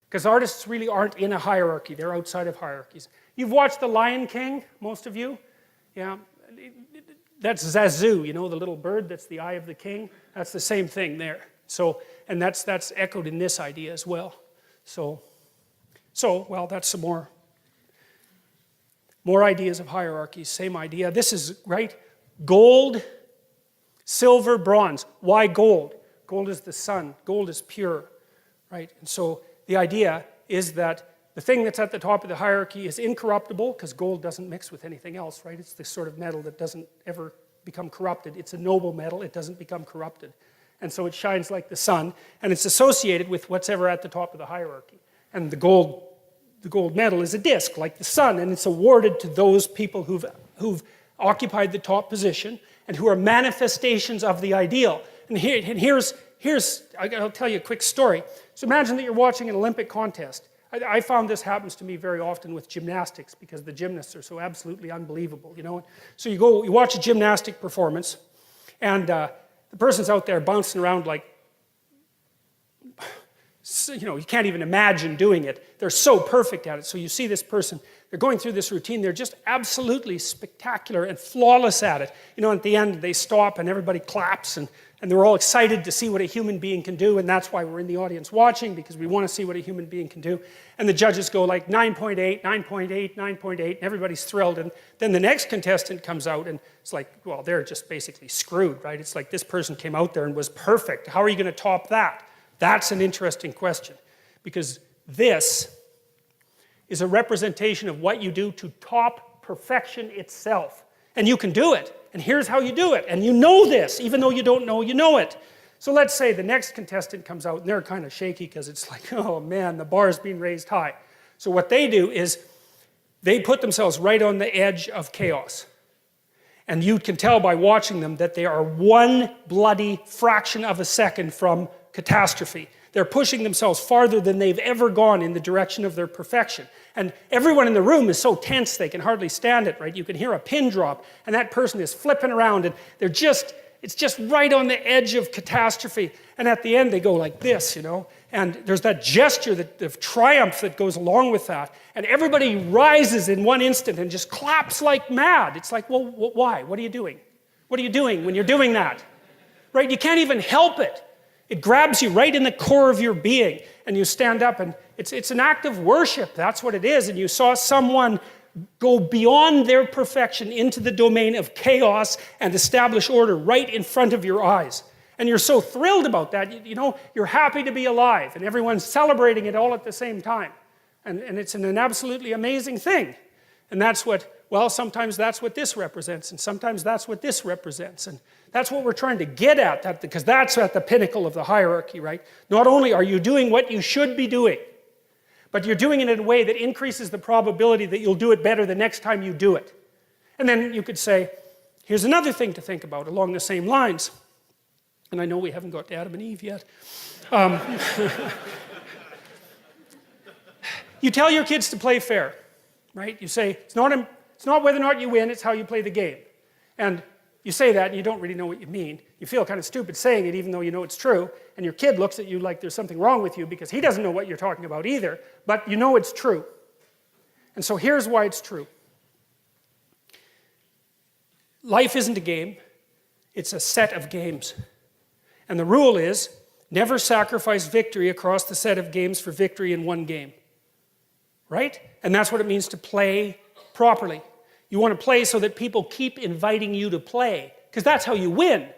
Because artists really aren't in a hierarchy. They're outside of hierarchies. You've watched The Lion King, most of you? Yeah. That's Zazu, you know, the little bird that's the eye of the king. That's the same thing there. So, and that's echoed in this idea as well. So well, that's some more ideas of hierarchies, same idea. This is, right, gold, silver, bronze. Why gold? Gold is the sun. Gold is pure, right? And so the idea is that the thing that's at the top of the hierarchy is incorruptible, because gold doesn't mix with anything else, right? It's the sort of metal that doesn't ever become corrupted. It's a noble metal. It doesn't become corrupted. And so it shines like the sun, and it's associated with what's ever at the top of the hierarchy. And the gold medal is a disc, like the sun, and it's awarded to those people who've occupied the top position and who are manifestations of the ideal. And here's I'll tell you a quick story. So imagine that you're watching an Olympic contest. I found this happens to me very often with gymnastics because the gymnasts are so absolutely unbelievable, you know. So you watch a gymnastic performance, and the person's out there bouncing around like, you know, you can't even imagine doing it. They're so perfect at it. So you see this person, they're going through this routine, they're just absolutely spectacular and flawless at it. You know, at the end they stop and everybody claps and they're all excited to see what a human being can do, and that's why we're in the audience watching, because we want to see what a human being can do. And the judges go like 9.8, 9.8, 9.8, and everybody's thrilled. And then the next contestant comes out and it's like, well, they're just basically screwed, right? It's like this person came out there and was perfect. How are you going to top that? That's an interesting question, because this is a representation of what you do to top perfection itself. And you can do it. And here's how you do it. And you know this, even though you don't know, you know it. So let's say the next contestant comes out and they're kind of shaky because it's like, oh man, the bar's being raised high. So what they do is they put themselves right on the edge of chaos. And you can tell by watching them that they are one bloody fraction of a second from catastrophe. They're pushing themselves farther than they've ever gone in the direction of their perfection. And everyone in the room is so tense they can hardly stand it, right? You can hear a pin drop, and that person is flipping around, and it's just right on the edge of catastrophe. And at the end, they go like this, you know? And there's that gesture of triumph that goes along with that. And everybody rises in one instant and just claps like mad. It's like, well, why? What are you doing? What are you doing when you're doing that? Right? You can't even help it. It grabs you right in the core of your being, and you stand up, and it's an act of worship. That's what it is. And you saw someone go beyond their perfection into the domain of chaos and establish order right in front of your eyes. And you're so thrilled about that. You know, you're happy to be alive, and everyone's celebrating it all at the same time. And it's an absolutely amazing thing. And that's what, well, sometimes that's what this represents, and sometimes that's what this represents. And that's what we're trying to get at, because that's at the pinnacle of the hierarchy, right? Not only are you doing what you should be doing, but you're doing it in a way that increases the probability that you'll do it better the next time you do it. And then you could say, here's another thing to think about along the same lines. And I know we haven't got to Adam and Eve yet. You tell your kids to play fair, right? You say, it's not whether or not you win, it's how you play the game. And you say that and you don't really know what you mean. You feel kind of stupid saying it even though you know it's true. And your kid looks at you like there's something wrong with you because he doesn't know what you're talking about either. But you know it's true. And so here's why it's true. Life isn't a game. It's a set of games. And the rule is, never sacrifice victory across the set of games for victory in one game. Right? And that's what it means to play properly. You want to play so that people keep inviting you to play, because that's how you win,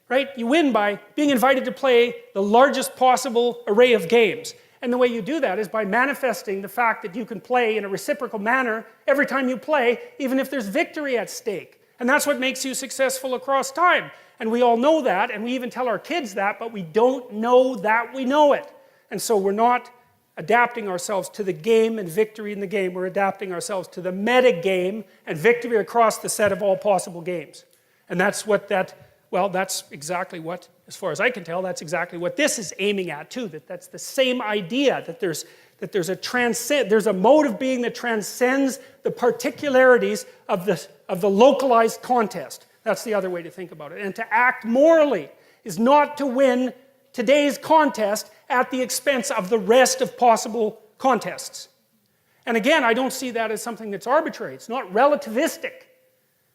right? You win by being invited to play the largest possible array of games. And the way you do that is by manifesting the fact that you can play in a reciprocal manner every time you play, even if there's victory at stake. And that's what makes you successful across time. And we all know that, and we even tell our kids that, but we don't know that we know it. And so we're not adapting ourselves to the game and victory in the game. We're adapting ourselves to the meta game and victory across the set of all possible games. And that's what that's exactly what, as far as I can tell, that's exactly what this is aiming at too. That's the same idea, that there's a mode of being that transcends the particularities of the localized contest. That's the other way to think about it. And to act morally is not to win today's contest at the expense of the rest of possible contests. And again, I don't see that as something that's arbitrary. It's not relativistic.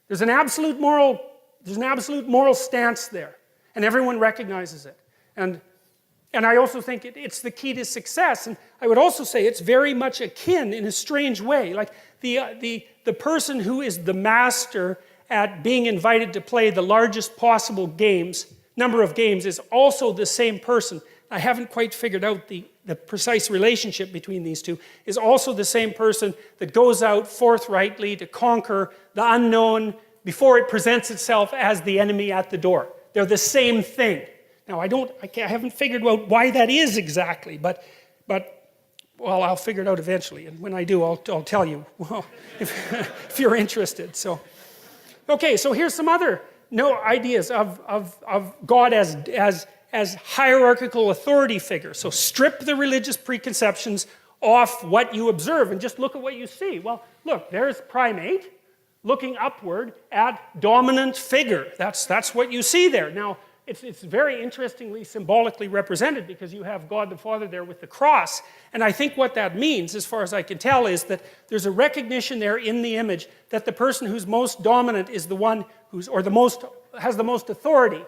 There's an absolute moral stance there, and everyone recognizes it. And I also think it's the key to success. And I would also say it's very much akin in a strange way. Like the person who is the master at being invited to play the largest possible number of games is also the same person. I haven't quite figured out the precise relationship between these two, is also the same person that goes out forthrightly to conquer the unknown before it presents itself as the enemy at the door. They're the same thing. Now, I haven't figured out why that is exactly, but well, I'll figure it out eventually, and when I do, I'll tell you, well, if you're interested. So, okay, so here's some other ideas of God as hierarchical authority figure. So strip the religious preconceptions off what you observe and just look at what you see. Well, look, there's primate looking upward at dominant figure. That's what you see there. Now, it's very interestingly symbolically represented because you have God the Father there with the cross. And I think what that means, as far as I can tell, is that there's a recognition there in the image that the person who's most dominant is the one has the most authority,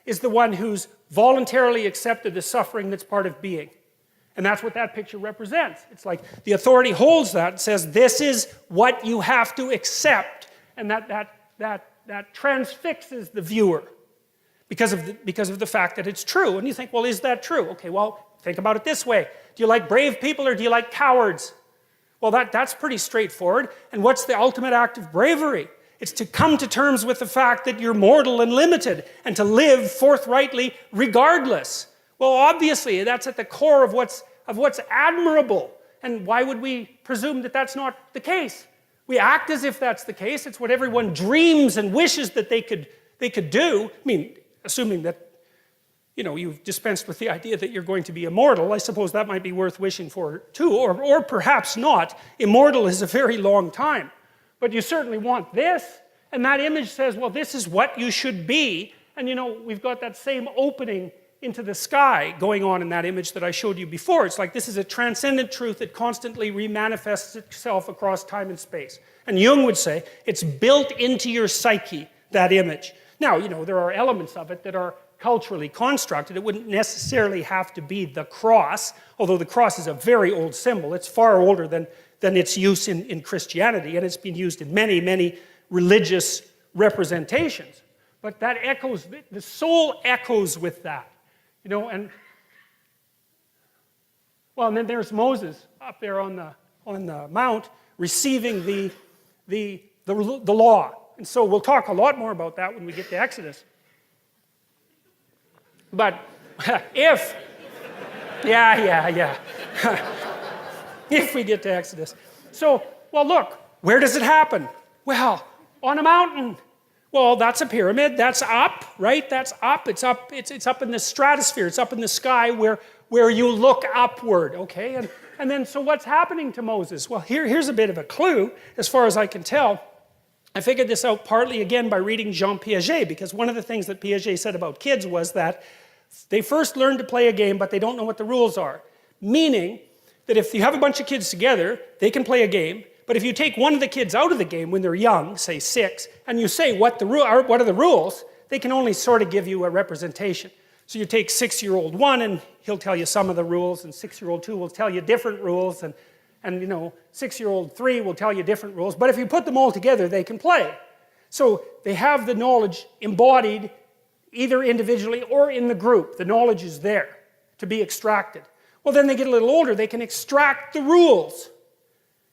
is the one who's voluntarily accepted the suffering that's part of being. And that's what that picture represents. It's like the authority holds that and says, this is what you have to accept. And that transfixes the viewer because of the fact that it's true. And you think, well, is that true? Okay, well, think about it this way. Do you like brave people or do you like cowards? Well, that's pretty straightforward. And what's the ultimate act of bravery? It's to come to terms with the fact that you're mortal and limited and to live forthrightly regardless. Well, obviously, that's at the core of what's admirable. And why would we presume that that's not the case? We act as if that's the case. It's what everyone dreams and wishes that they could do. I mean, assuming that, you've dispensed with the idea that you're going to be immortal, I suppose that might be worth wishing for too, or perhaps not. Immortal is a very long time. But you certainly want this, and that image says, well, this is what you should be. And we've got that same opening into the sky going on in that image that I showed you before. It's like this is a transcendent truth that constantly remanifests itself across time and space. And Jung would say, it's built into your psyche, that image. Now, there are elements of it that are culturally constructed. It wouldn't necessarily have to be the cross, although the cross is a very old symbol. It's far older than its use in Christianity, and it's been used in many, many religious representations. But that echoes, the soul echoes with that. And then there's Moses up there on the mount receiving the law. And so we'll talk a lot more about that when we get to Exodus. But if we get to Exodus. So, well, look, where does it happen? Well, on a mountain. Well, that's a pyramid. That's up, right? That's up. It's up. It's up in the stratosphere. It's up in the sky where you look upward, okay? And then, so what's happening to Moses? Well, here's a bit of a clue, as far as I can tell. I figured this out partly, again, by reading Jean Piaget, because one of the things that Piaget said about kids was that they first learn to play a game, but they don't know what the rules are. Meaning that if you have a bunch of kids together, they can play a game, but if you take one of the kids out of the game when they're young, say 6, and you say what are the rules, they can only sort of give you a representation. So you take 6-year-old 1 and he'll tell you some of the rules, and 6-year-old 2 will tell you different rules, and 6-year-old 3 will tell you different rules, but if you put them all together, they can play. So they have the knowledge embodied either individually or in the group. The knowledge is there to be extracted. Well, then they get a little older, they can extract the rules.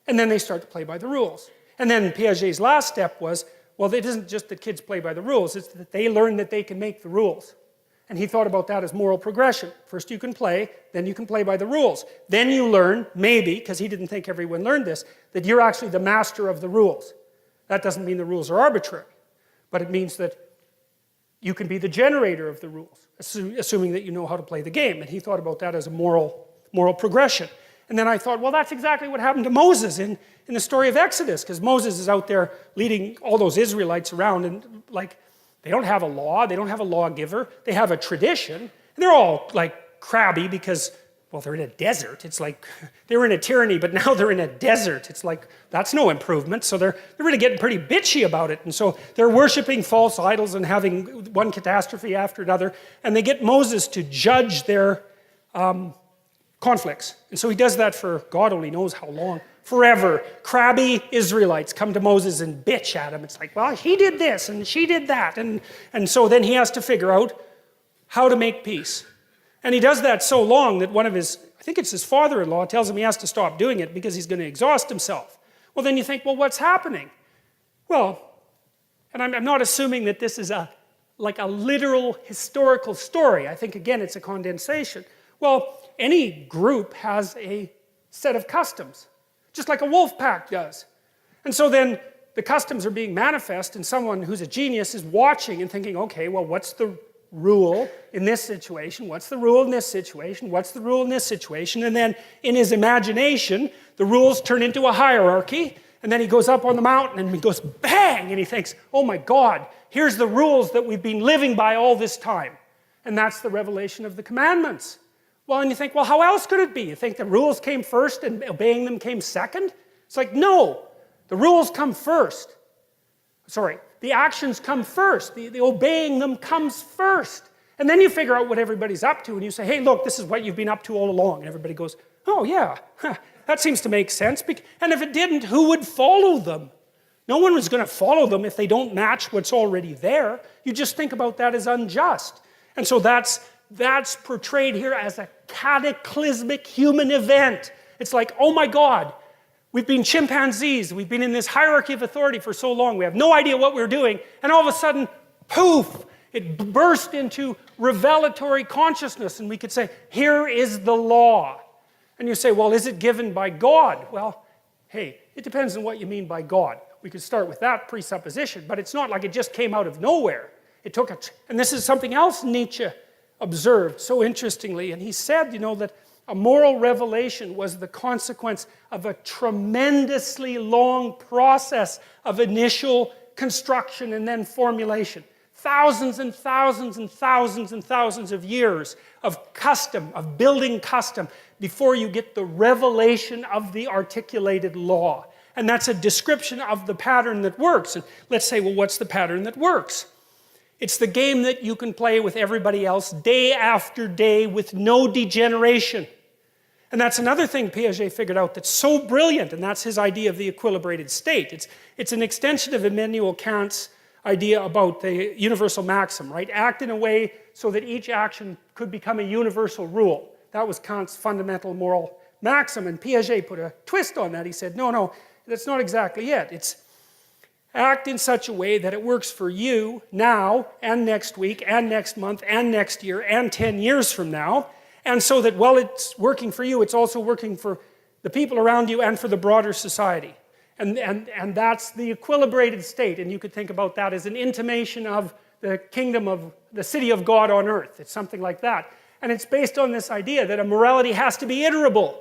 And then they start to play by the rules. And then Piaget's last step was, well, it isn't just that kids play by the rules, it's that they learn that they can make the rules. And he thought about that as moral progression. First you can play, then you can play by the rules. Then you learn, maybe, because he didn't think everyone learned this, that you're actually the master of the rules. That doesn't mean the rules are arbitrary, but it means that you can be the generator of the rules, assuming that you know how to play the game. And he thought about that as a moral progression. And then I thought, well, that's exactly what happened to Moses in the story of Exodus, because Moses is out there leading all those Israelites around, and they don't have a law, they don't have a lawgiver, they have a tradition, and they're all crabby because, well, they're in a desert. It's like they were in a tyranny, but now they're in a desert. It's like, that's no improvement. So they're really getting pretty bitchy about it. And so they're worshiping false idols and having one catastrophe after another. And they get Moses to judge their conflicts. And so he does that for God only knows how long. Forever. Crabby Israelites come to Moses and bitch at him. It's like, well, he did this and she did that. And so then he has to figure out how to make peace. And he does that so long that one of his, I think it's his father-in-law, tells him he has to stop doing it because he's going to exhaust himself. Well, then you think, well, what's happening? Well, and I'm not assuming that this is like a literal historical story. I think, again, it's a condensation. Well, any group has a set of customs, just like a wolf pack does. And so then the customs are being manifest, and someone who's a genius is watching and thinking, okay, well, what's the rule in this situation? What's the rule in this situation? What's the rule in this situation? And then in his imagination, the rules turn into a hierarchy, and then he goes up on the mountain and he goes bang, and he thinks, oh my God, here's the rules that we've been living by all this time. And that's the revelation of the commandments. Well, and you think, well, how else could it be? You think the rules came first and obeying them came second? It's like, no, the rules come first. Sorry, the actions come first. The obeying them comes first. And then you figure out what everybody's up to and you say, hey, look, this is what you've been up to all along. And everybody goes, oh yeah, that seems to make sense. And if it didn't, who would follow them? No one was going to follow them if they don't match what's already there. You just think about that as unjust. And so that's portrayed here as a cataclysmic human event. It's like, oh my God, we've been chimpanzees. We've been in this hierarchy of authority for so long. We have no idea what we're doing. And all of a sudden, poof, it burst into revelatory consciousness. And we could say, here is the law. And you say, well, is it given by God? Well, hey, it depends on what you mean by God. We could start with that presupposition, but it's not like it just came out of nowhere. It took and this is something else Nietzsche observed so interestingly. And he said, you know, that a moral revelation was the consequence of a tremendously long process of initial construction and then formulation. Thousands and thousands and thousands and thousands of years of custom, of building custom, before you get the revelation of the articulated law. And that's a description of the pattern that works. And let's say, well, what's the pattern that works? It's the game that you can play with everybody else day after day with no degeneration. And that's another thing Piaget figured out that's so brilliant, and that's his idea of the equilibrated state. It's an extension of Immanuel Kant's idea about the universal maxim, right? Act in a way so that each action could become a universal rule. That was Kant's fundamental moral maxim, and Piaget put a twist on that. He said, no, that's not exactly it. It's act in such a way that it works for you now, and next week, and next month, and next year, and 10 years from now, and so that while it's working for you, it's also working for the people around you and for the broader society. And that's the equilibrated state, and you could think about that as an intimation of the kingdom of the city of God on earth. It's something like that. And it's based on this idea that a morality has to be iterable.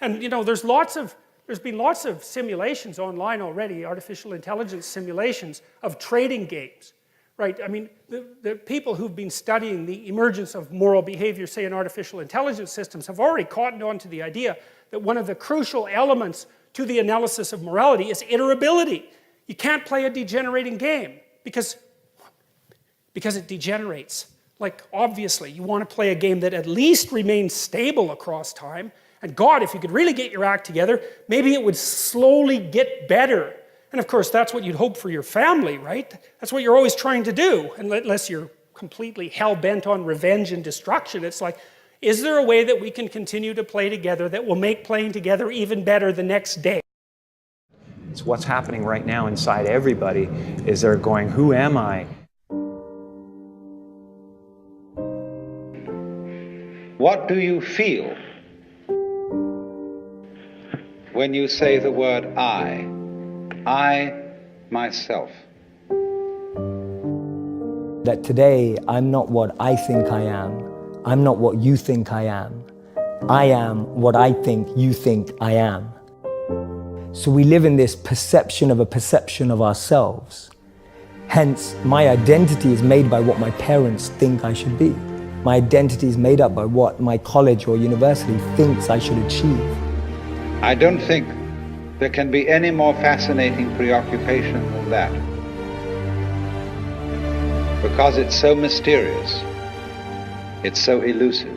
And you know, there's been lots of simulations online already, artificial intelligence simulations of trading games, right? I mean, the people who've been studying the emergence of moral behavior, say in artificial intelligence systems, have already cottoned on to the idea that one of the crucial elements to the analysis of morality is iterability. You can't play a degenerating game because it degenerates. Like, obviously, you want to play a game that at least remains stable across time. And God, if you could really get your act together, maybe it would slowly get better. And of course, that's what you'd hope for your family, right? That's what you're always trying to do, unless you're completely hell-bent on revenge and destruction. It's like, is there a way that we can continue to play together that will make playing together even better the next day? It's what's happening right now inside everybody is they're going, who am I? What do you feel when you say the word I myself? That today I'm not what I think I am. I'm not what you think I am. I am what I think you think I am. So we live in this perception of a perception of ourselves. Hence, my identity is made by what my parents think I should be. My identity is made up by what my college or university thinks I should achieve. I don't think there can be any more fascinating preoccupation than that. Because it's so mysterious, it's so elusive.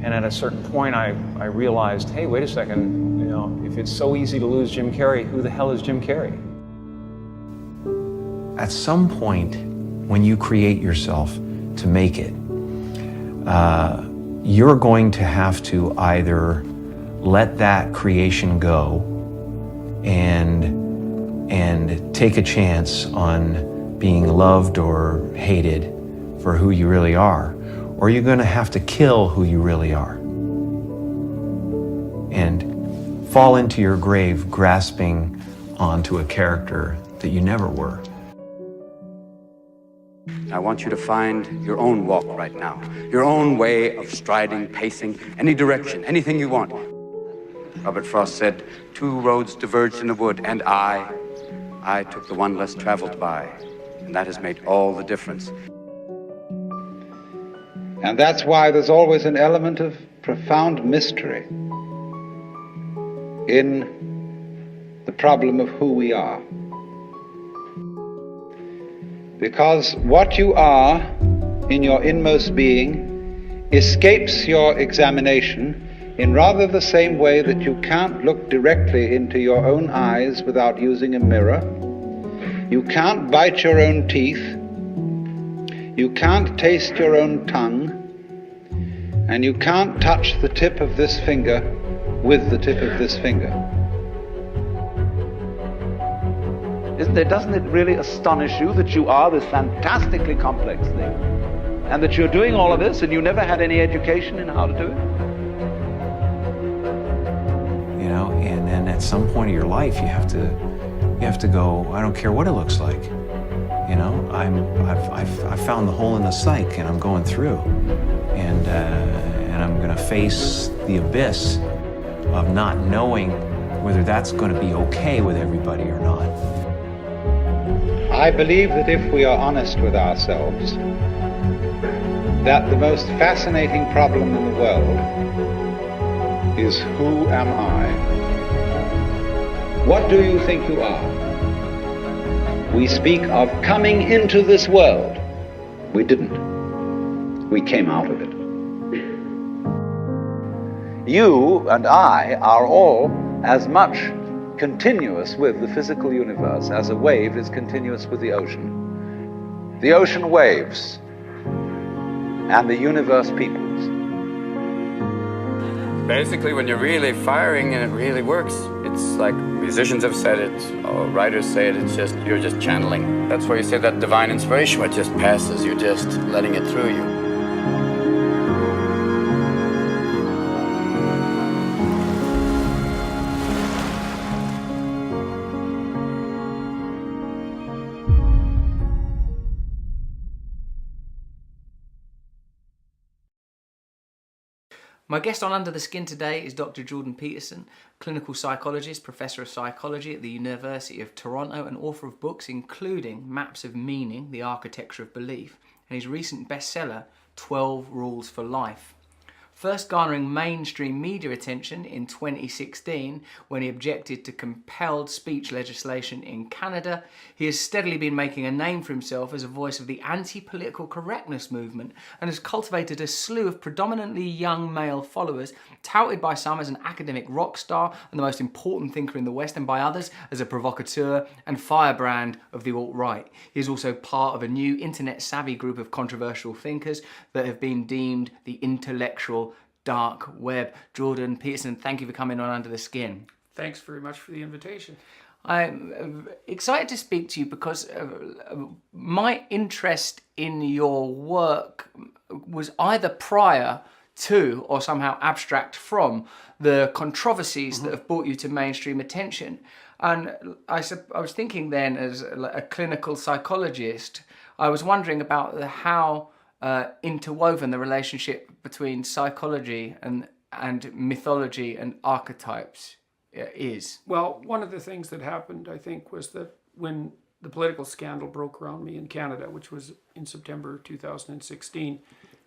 And at a certain point, I realized, hey, wait a second, you know, if it's so easy to lose Jim Carrey, who the hell is Jim Carrey? At some point, when you create yourself to make it, you're going to have to either let that creation go and take a chance on being loved or hated for who you really are, or you're going to have to kill who you really are and fall into your grave grasping onto a character that you never were. I want you to find your own walk right now, your own way of striding, pacing, any direction, anything you want. Robert Frost said, 2 roads diverged in a wood, and I took the one less traveled by, and that has made all the difference. And that's why there's always an element of profound mystery in the problem of who we are. Because what you are in your inmost being escapes your examination in rather the same way that you can't look directly into your own eyes without using a mirror. You can't bite your own teeth. You can't taste your own tongue. And you can't touch the tip of this finger with the tip of this finger. Doesn't it really astonish you that you are this fantastically complex thing, and that you're doing all of this and you never had any education in how to do it? You know, and then at some point of your life, you have to go, I don't care what it looks like. You know, I've found the hole in the psyche, and I'm going through, and I'm going to face the abyss of not knowing whether that's going to be okay with everybody or not. I believe that if we are honest with ourselves, that the most fascinating problem in the world is, who am I? What do you think you are? We speak of coming into this world. We didn't. We came out of it. You and I are all as much continuous with the physical universe as a wave is continuous with the ocean. The ocean waves and the universe peoples. Basically, when you're really firing and it really works, it's like musicians have said it, or writers say it, you're just channeling. That's why you say that divine inspiration, what just passes, you're just letting it through you. My guest on Under the Skin today is Dr. Jordan Peterson, clinical psychologist, professor of psychology at the University of Toronto and author of books including Maps of Meaning, The Architecture of Belief, and his recent bestseller, 12 Rules for Life. First garnering mainstream media attention in 2016 when he objected to compelled speech legislation in Canada, he has steadily been making a name for himself as a voice of the anti-political correctness movement and has cultivated a slew of predominantly young male followers, touted by some as an academic rock star and the most important thinker in the West, and by others as a provocateur and firebrand of the alt-right. He is also part of a new internet-savvy group of controversial thinkers that have been deemed the intellectual dark web. Jordan Peterson, thank you for coming on Under the Skin. Thanks very much for the invitation. I'm excited to speak to you because my interest in your work was either prior to or somehow abstract from the controversies that have brought you to mainstream attention. And I was thinking then, as a clinical psychologist, I was wondering about how interwoven the relationship between psychology and mythology and archetypes is. Well, one of the things that happened, I think, was that when the political scandal broke around me in Canada, which was in September 2016,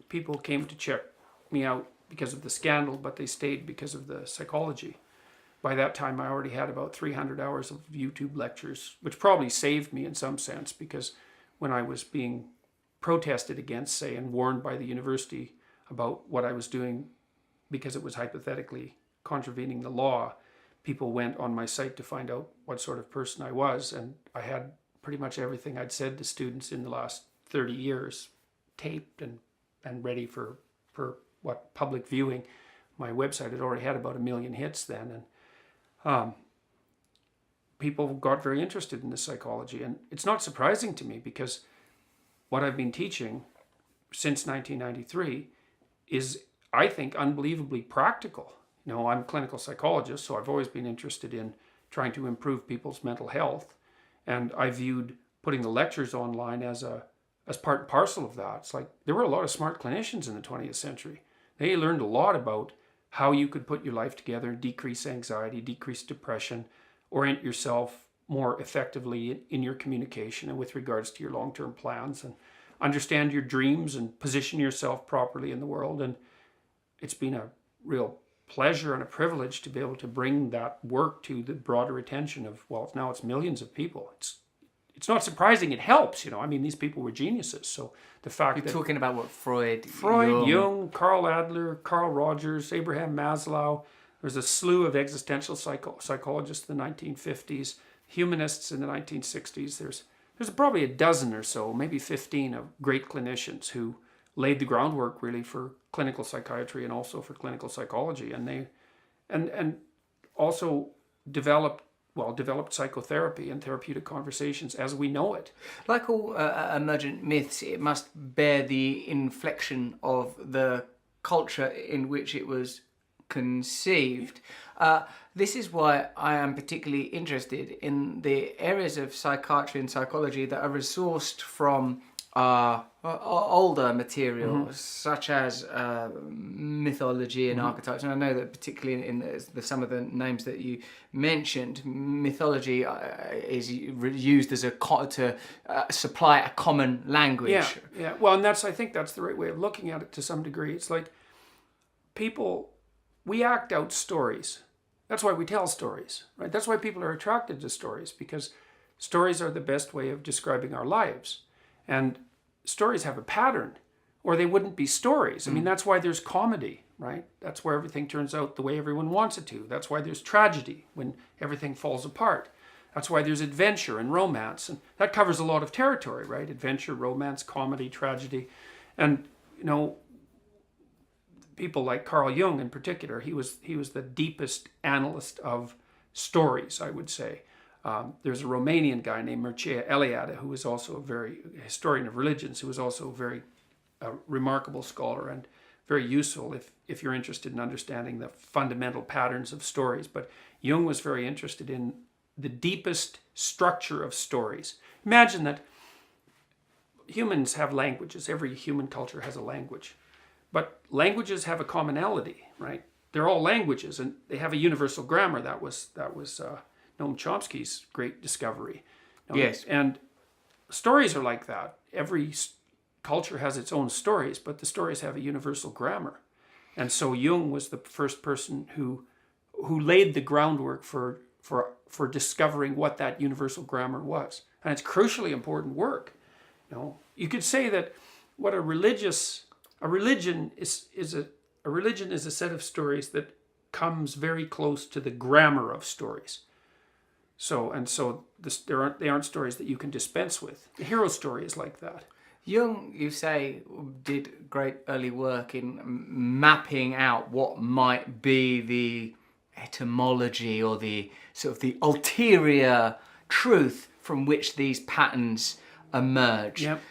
people came to check me out because of the scandal, but they stayed because of the psychology. By that time, I already had about 300 hours of YouTube lectures, which probably saved me in some sense, because when I was being protested against, say, and warned by the university about what I was doing because it was hypothetically contravening the law, people went on my site to find out what sort of person I was, and I had pretty much everything I'd said to students in the last 30 years taped and ready for what public viewing. My website had already had about 1 million hits then, and people got very interested in this psychology. And it's not surprising to me, because what I've been teaching since 1993 is, I think, unbelievably practical. You know, I'm a clinical psychologist, so I've always been interested in trying to improve people's mental health. And I viewed putting the lectures online as part and parcel of that. It's like, there were a lot of smart clinicians in the 20th century. They learned a lot about how you could put your life together, decrease anxiety, decrease depression, orient yourself more effectively in your communication and with regards to your long-term plans, and understand your dreams and position yourself properly in the world. And it's been a real pleasure and a privilege to be able to bring that work to the broader attention of, well, now it's millions of people. It's not surprising. It helps, you know. I mean, these people were geniuses. So the fact You're that talking about what Freud, Jung, Carl Adler, Carl Rogers, Abraham Maslow. There's a slew of existential psychologists in the 1950s, humanists in the 1960s. There's probably a dozen or so, maybe 15 of great clinicians who laid the groundwork really for clinical psychiatry and also for clinical psychology, and they also developed psychotherapy and therapeutic conversations as we know it. Like all emergent myths, it must bear the inflection of the culture in which it was conceived. This is why I am particularly interested in the areas of psychiatry and psychology that are resourced from older materials, such as mythology and archetypes. And I know that particularly in some of the names that you mentioned, mythology is used as to supply a common language. Yeah. Well, and I think that's the right way of looking at it to some degree. It's like we act out stories. That's why we tell stories, right? That's why people are attracted to stories, because stories are the best way of describing our lives. And stories have a pattern, or they wouldn't be stories. I mean, that's why there's comedy, right? That's where everything turns out the way everyone wants it to. That's why there's tragedy, when everything falls apart. That's why there's adventure and romance. And that covers a lot of territory, right? Adventure, romance, comedy, tragedy. And, you know, people like Carl Jung in particular, he was the deepest analyst of stories, I would say. There's a Romanian guy named Mircea Eliade, who was also a historian of religions, who was also a very remarkable scholar and very useful if you're interested in understanding the fundamental patterns of stories. But Jung was very interested in the deepest structure of stories. Imagine that humans have languages. Every human culture has a language. But languages have a commonality, right? They're all languages, and they have a universal grammar. That was Noam Chomsky's great discovery. Yes. And stories are like that. Every culture has its own stories, but the stories have a universal grammar. And so Jung was the first person who laid the groundwork for discovering what that universal grammar was. And it's crucially important work. You know, you could say that what a religion is a set of stories that comes very close to the grammar of stories. They aren't stories that you can dispense with. The hero story is like that. Jung, you say, did great early work in mapping out what might be the etymology or the sort of the ulterior truth from which these patterns emerge. Yep.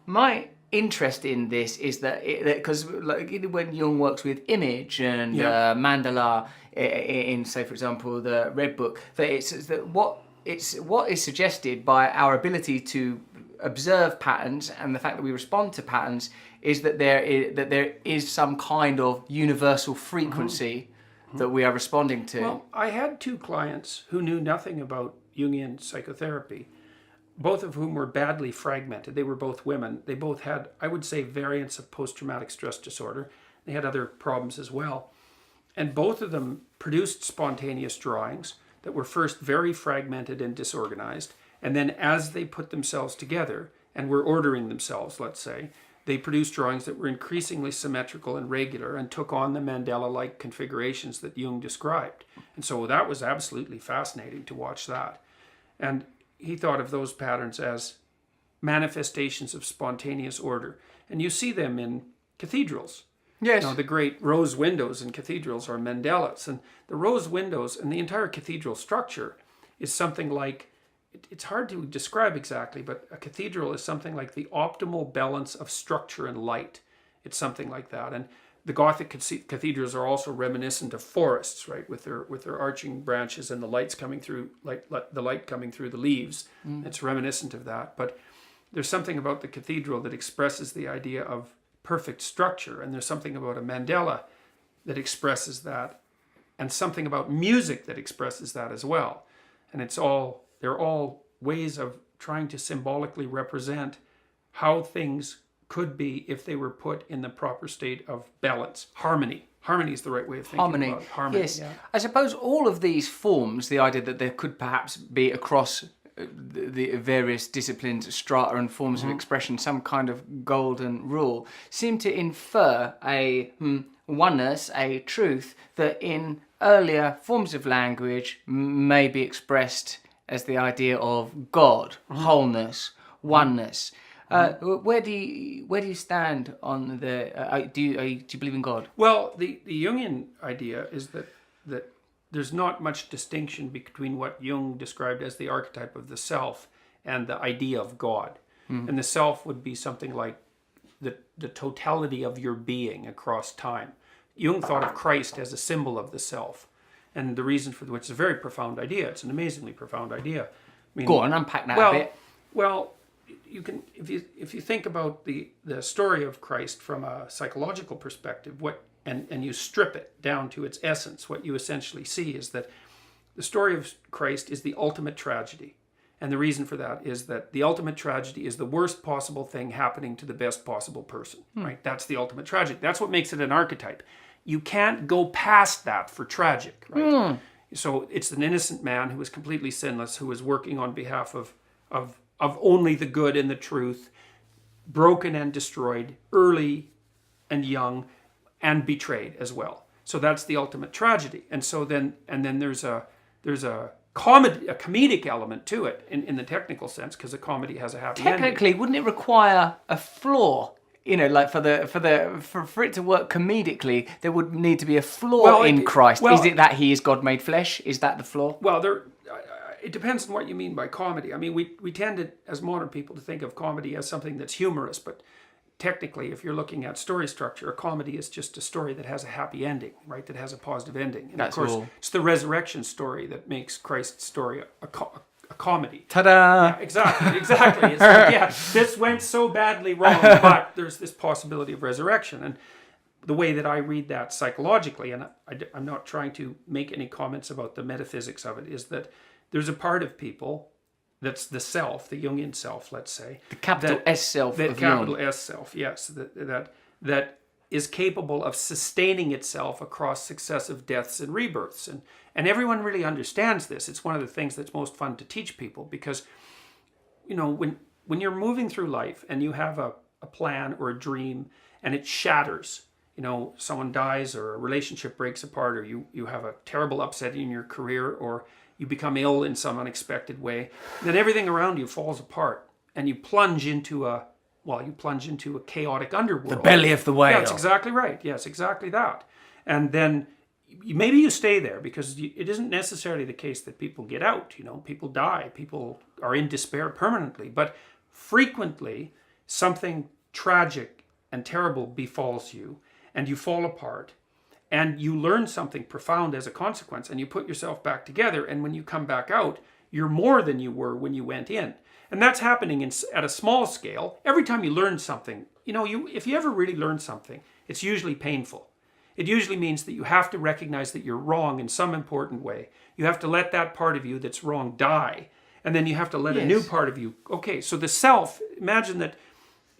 My interest in this is that because when Jung works with image and mandala in, say, for example, the Red Book, what is suggested by our ability to observe patterns and the fact that we respond to patterns is that there is some kind of universal frequency that we are responding to. Well, I had two clients who knew nothing about Jungian psychotherapy, both of whom were badly fragmented. They were both women. They both had, I would say, variants of post-traumatic stress disorder. They had other problems as well. And both of them produced spontaneous drawings that were first very fragmented and disorganized. And then as they put themselves together and were ordering themselves, let's say, they produced drawings that were increasingly symmetrical and regular and took on the Mandela-like configurations that Jung described. And so that was absolutely fascinating to watch that. And he thought of those patterns as manifestations of spontaneous order. And you see them in cathedrals. Yes. You know, the great rose windows in cathedrals are Mandela's. And the rose windows and the entire cathedral structure is something like, it's hard to describe exactly, but a cathedral is something like the optimal balance of structure and light. It's something like that. And the Gothic cathedrals are also reminiscent of forests, right, with their arching branches and the lights coming through, the light coming through the leaves. It's reminiscent of that. But there's something about the cathedral that expresses the idea of perfect structure, and there's something about a mandala that expresses that, and something about music that expresses that as well. And they're all ways of trying to symbolically represent how things could be if they were put in the proper state of balance. Harmony. Harmony is the right way of thinking about it. Harmony. Yes. Yeah. I suppose all of these forms, the idea that there could perhaps be across the various disciplines, strata and forms of expression, some kind of golden rule, seem to infer a oneness, a truth that in earlier forms of language may be expressed as the idea of God, wholeness, oneness. Where do you stand on the? Do you believe in God? Well, the Jungian idea is that there's not much distinction between what Jung described as the archetype of the self and the idea of God. And the self would be something like the totality of your being across time. Jung thought of Christ as a symbol of the self. And the reason for which is a very profound idea. It's an amazingly profound idea. I mean, Go on, unpack that a bit. Well, you can, if you think about the story of Christ from a psychological perspective, and you strip it down to its essence, what you essentially see is that the story of Christ is the ultimate tragedy. And the reason for that is that the ultimate tragedy is the worst possible thing happening to the best possible person, right? That's the ultimate tragedy. That's what makes it an archetype. You can't go past that for tragic, right? So it's an innocent man who is completely sinless, who is working on behalf of only the good and the truth, broken and destroyed, early and young, and betrayed as well. So that's the ultimate tragedy. And so then there's a comedic element to it in the technical sense, because a comedy has a happy ending. Technically, wouldn't it require a flaw? You know, like for it to work comedically, there would need to be a flaw in Christ. Is it that he is God made flesh? Is that the flaw? Well, it depends on what you mean by comedy. I mean, we tend to, as modern people, to think of comedy as something that's humorous, but technically, if you're looking at story structure, a comedy is just a story that has a happy ending, right? That has a positive ending. And that's of course, all. It's the resurrection story that makes Christ's story a comedy. Ta-da! Yeah, exactly. It's like, this went so badly wrong, but there's this possibility of resurrection. And the way that I read that psychologically, and I'm not trying to make any comments about the metaphysics of it, is that there's a part of people that's the self, the Jungian self, let's say. The capital S self that of capital Jung. S self, yes. That is capable of sustaining itself across successive deaths and rebirths. And everyone really understands this. It's one of the things that's most fun to teach people, because, you know, when you're moving through life and you have a plan or a dream and it shatters, you know, someone dies or a relationship breaks apart, or you have a terrible upset in your career, or you become ill in some unexpected way, then everything around you falls apart and you plunge into a chaotic underworld. The belly of the whale. Yeah, that's exactly right. Yes, exactly that. And then maybe you stay there, because it isn't necessarily the case that people get out. You know, people die. People are in despair permanently. But frequently, something tragic and terrible befalls you, and you fall apart. And you learn something profound as a consequence, and you put yourself back together. And when you come back out, you're more than you were when you went in. And that's happening at a small scale. Every time you learn something, you know, if you ever really learn something, it's usually painful. It usually means that you have to recognize that you're wrong in some important way. You have to let that part of you that's wrong die. And then you have to let a Yes. new part of you. Okay, so the self, imagine that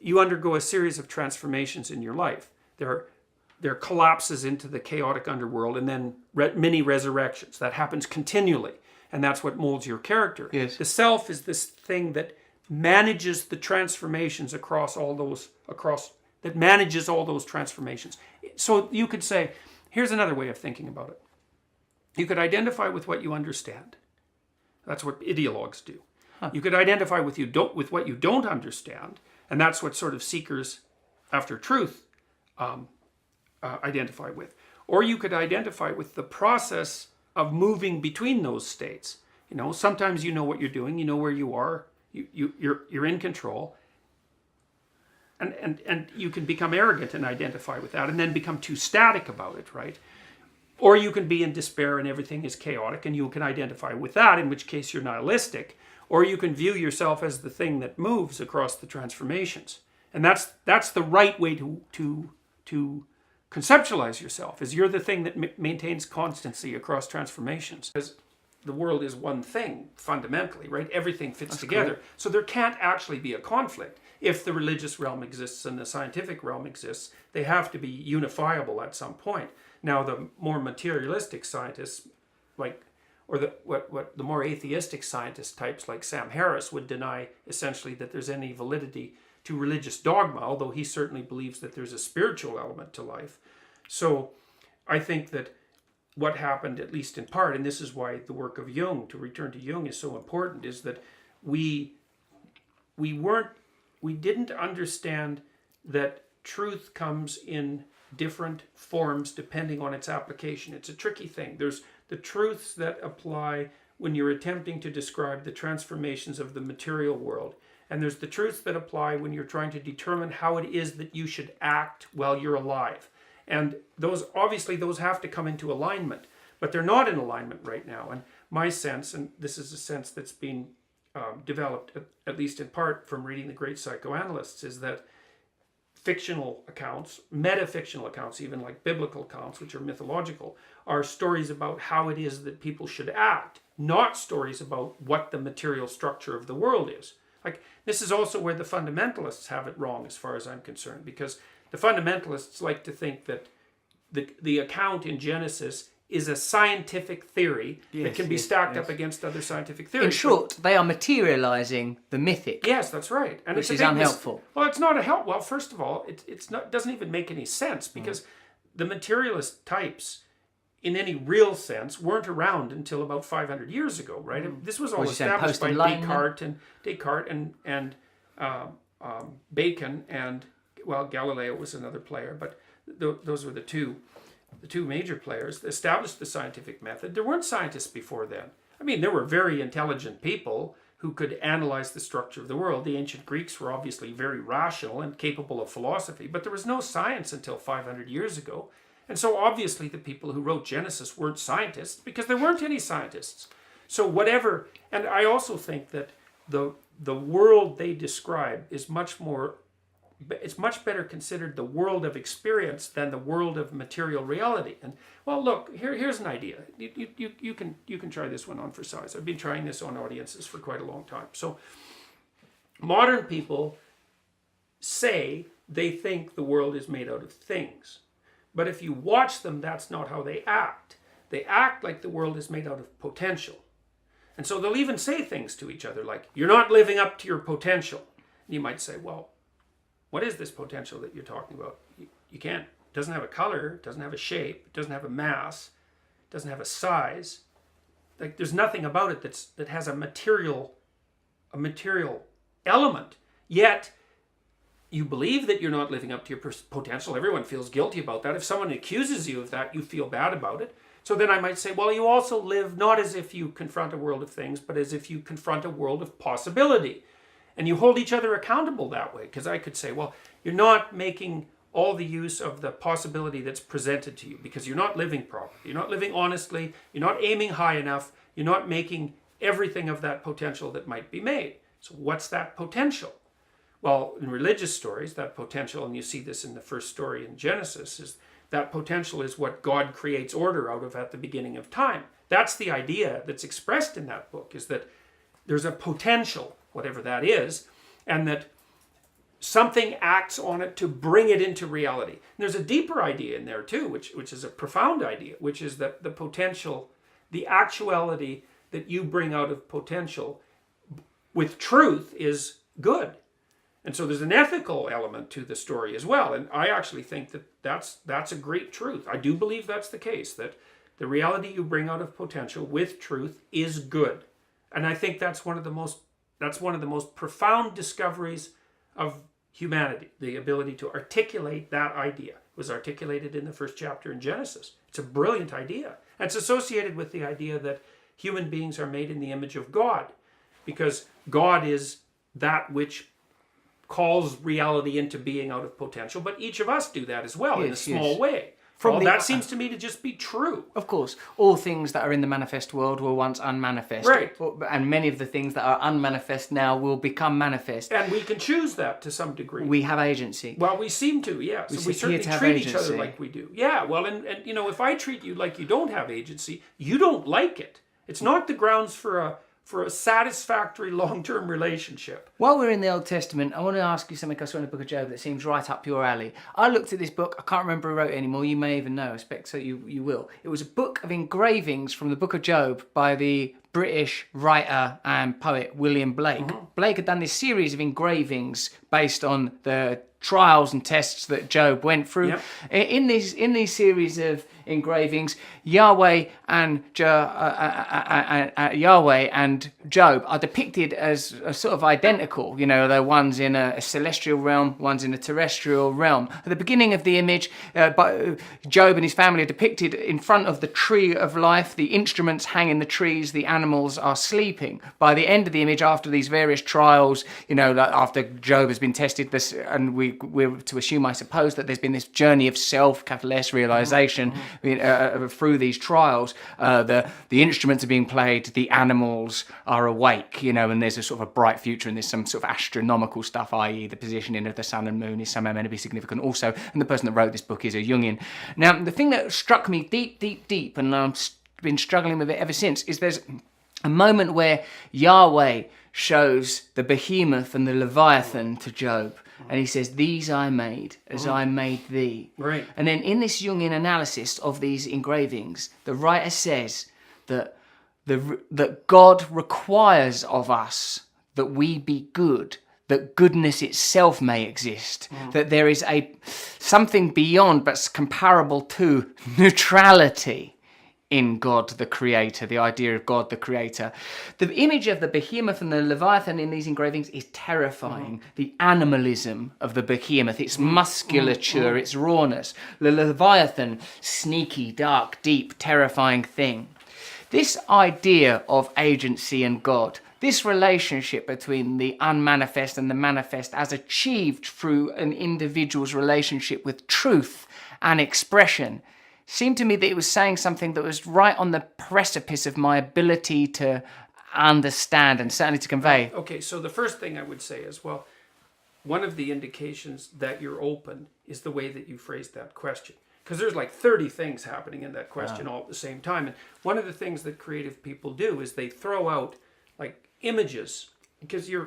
you undergo a series of transformations in your life. There are collapses into the chaotic underworld and then mini resurrections. That happens continually. And that's what molds your character. Yes. The self is this thing that manages the transformations that manages all those transformations. So you could say, here's another way of thinking about it. You could identify with what you understand. That's what ideologues do. You could identify with what you don't understand, and that's what sort of seekers after truth identify with. Or you could identify with the process of moving between those states. You know, sometimes you know what you're doing, you know where you are, you're in control, and you can become arrogant and identify with that, and then become too static about it, right? Or you can be in despair and everything is chaotic, and you can identify with that, in which case you're nihilistic. Or you can view yourself as the thing that moves across the transformations. And that's the right way to conceptualize yourself, is you're the thing that maintains constancy across transformations. Because the world is one thing, fundamentally, right? Everything fits together. Cool. So there can't actually be a conflict. If the religious realm exists and the scientific realm exists, they have to be unifiable at some point. Now, the more materialistic scientists, or the more atheistic scientist types like Sam Harris would deny essentially that there's any validity to religious dogma, although he certainly believes that there's a spiritual element to life. So I think that what happened, at least in part, and this is why the work of Jung, to return to Jung, is so important, is that we didn't understand that truth comes in different forms depending on its application. It's a tricky thing. There's the truths that apply when you're attempting to describe the transformations of the material world. And there's the truths that apply when you're trying to determine how it is that you should act while you're alive. And those have to come into alignment, but they're not in alignment right now. And my sense, and this is a sense that's been developed, at least in part from reading the great psychoanalysts, is that fictional accounts, metafictional accounts, even like biblical accounts, which are mythological, are stories about how it is that people should act, not stories about what the material structure of the world is. Like, this is also where the fundamentalists have it wrong, as far as I'm concerned, because the fundamentalists like to think that the account in Genesis is a scientific theory that can be stacked up against other scientific theories. In short, they are materializing the mythic. Yes, that's right. And which is unhelpful. Well, it's not a help. Well, first of all, it doesn't even make any sense, because the materialist types, in any real sense, weren't around until about 500 years ago, right? This was all established by Descartes and Bacon, and, well, Galileo was another player, but those were the two major players that established the scientific method. There weren't scientists before then. I mean, there were very intelligent people who could analyze the structure of the world. The ancient Greeks were obviously very rational and capable of philosophy, but there was no science until 500 years ago. And so obviously the people who wrote Genesis weren't scientists, because there weren't any scientists. So whatever, and I also think that the world they describe is it's much better considered the world of experience than the world of material reality. And, well, look, here's an idea. You can try this one on for size. I've been trying this on audiences for quite a long time. So modern people say they think the world is made out of things. But if you watch them, that's not how they act. They act like the world is made out of potential. And so they'll even say things to each other like, "You're not living up to your potential." And you might say, well, what is this potential that you're talking about? You can't. It doesn't have a color, it doesn't have a shape, it doesn't have a mass, it doesn't have a size. Like, there's nothing about it that has a material element. Yet you believe that you're not living up to your potential. Everyone feels guilty about that. If someone accuses you of that, you feel bad about it. So then I might say, well, you also live not as if you confront a world of things, but as if you confront a world of possibility. And you hold each other accountable that way. Because I could say, well, you're not making all the use of the possibility that's presented to you, because you're not living properly. You're not living honestly. You're not aiming high enough. You're not making everything of that potential that might be made. So what's that potential? Well, in religious stories, that potential, and you see this in the first story in Genesis, is that potential is what God creates order out of at the beginning of time. That's the idea that's expressed in that book, is that there's a potential, whatever that is, and that something acts on it to bring it into reality. And there's a deeper idea in there too, which is a profound idea, which is that the potential, the actuality that you bring out of potential with truth is good. And so there's an ethical element to the story as well. And I actually think that that's a great truth. I do believe that's the case, that the reality you bring out of potential with truth is good. And I think that's one of the most profound discoveries of humanity, the ability to articulate that idea. It was articulated in the first chapter in Genesis. It's a brilliant idea. And it's associated with the idea that human beings are made in the image of God, because God is that which calls reality into being out of potential, but each of us do that as well, in a small way. That seems to me to just be true. Of course, all things that are in the manifest world were once unmanifest. Right. And many of the things that are unmanifest now will become manifest. And we can choose that to some degree. We have agency. Well, we seem to, yeah. So we certainly treat each other like we do. Yeah, well, and you know, if I treat you like you don't have agency, you don't like it. It's not the grounds for a satisfactory long-term relationship. While we're in the Old Testament, I want to ask you something I saw in the book of Job that seems right up your alley. I looked at this book, I can't remember who wrote it anymore, you may even know, I expect so you will. It was a book of engravings from the book of Job by the British writer and poet William Blake. Mm-hmm. Blake had done this series of engravings based on the trials and tests that Job went through. Yep. In these series of engravings, Yahweh and Job are depicted as sort of identical. You know, they're one's in a celestial realm, one's in a terrestrial realm. At the beginning of the image, Job and his family are depicted in front of the tree of life. The instruments hang in the trees, the animals are sleeping. By the end of the image, after these various trials, you know, after Job has been tested, and we're to assume, I suppose, that there's been this journey of self, capital S, realization through these trials. The instruments are being played, the animals are awake, you know, and there's a sort of a bright future, and there's some sort of astronomical stuff, i.e. the positioning of the sun and moon is somehow meant to be significant also, and the person that wrote this book is a Jungian. Now, the thing that struck me deep, and I've been struggling with it ever since, is there's a moment where Yahweh shows the behemoth and the Leviathan to Job. And he says, "These I made as I made thee." Right. And then in this Jungian analysis of these engravings, the writer says that God requires of us that we be good, that goodness itself may exist, that there is something beyond but comparable to neutrality in God the Creator, the idea of God the Creator. The image of the behemoth and the Leviathan in these engravings is terrifying. The animalism of the behemoth, its musculature, its rawness. The Leviathan, sneaky, dark, deep, terrifying thing. This idea of agency and God, this relationship between the unmanifest and the manifest as achieved through an individual's relationship with truth and expression, seemed to me that it was saying something that was right on the precipice of my ability to understand and certainly to convey. Okay, so the first thing I would say is, well, one of the indications that you're open is the way that you phrased that question. Because there's like 30 things happening in that question all at the same time. And one of the things that creative people do is they throw out like images, because your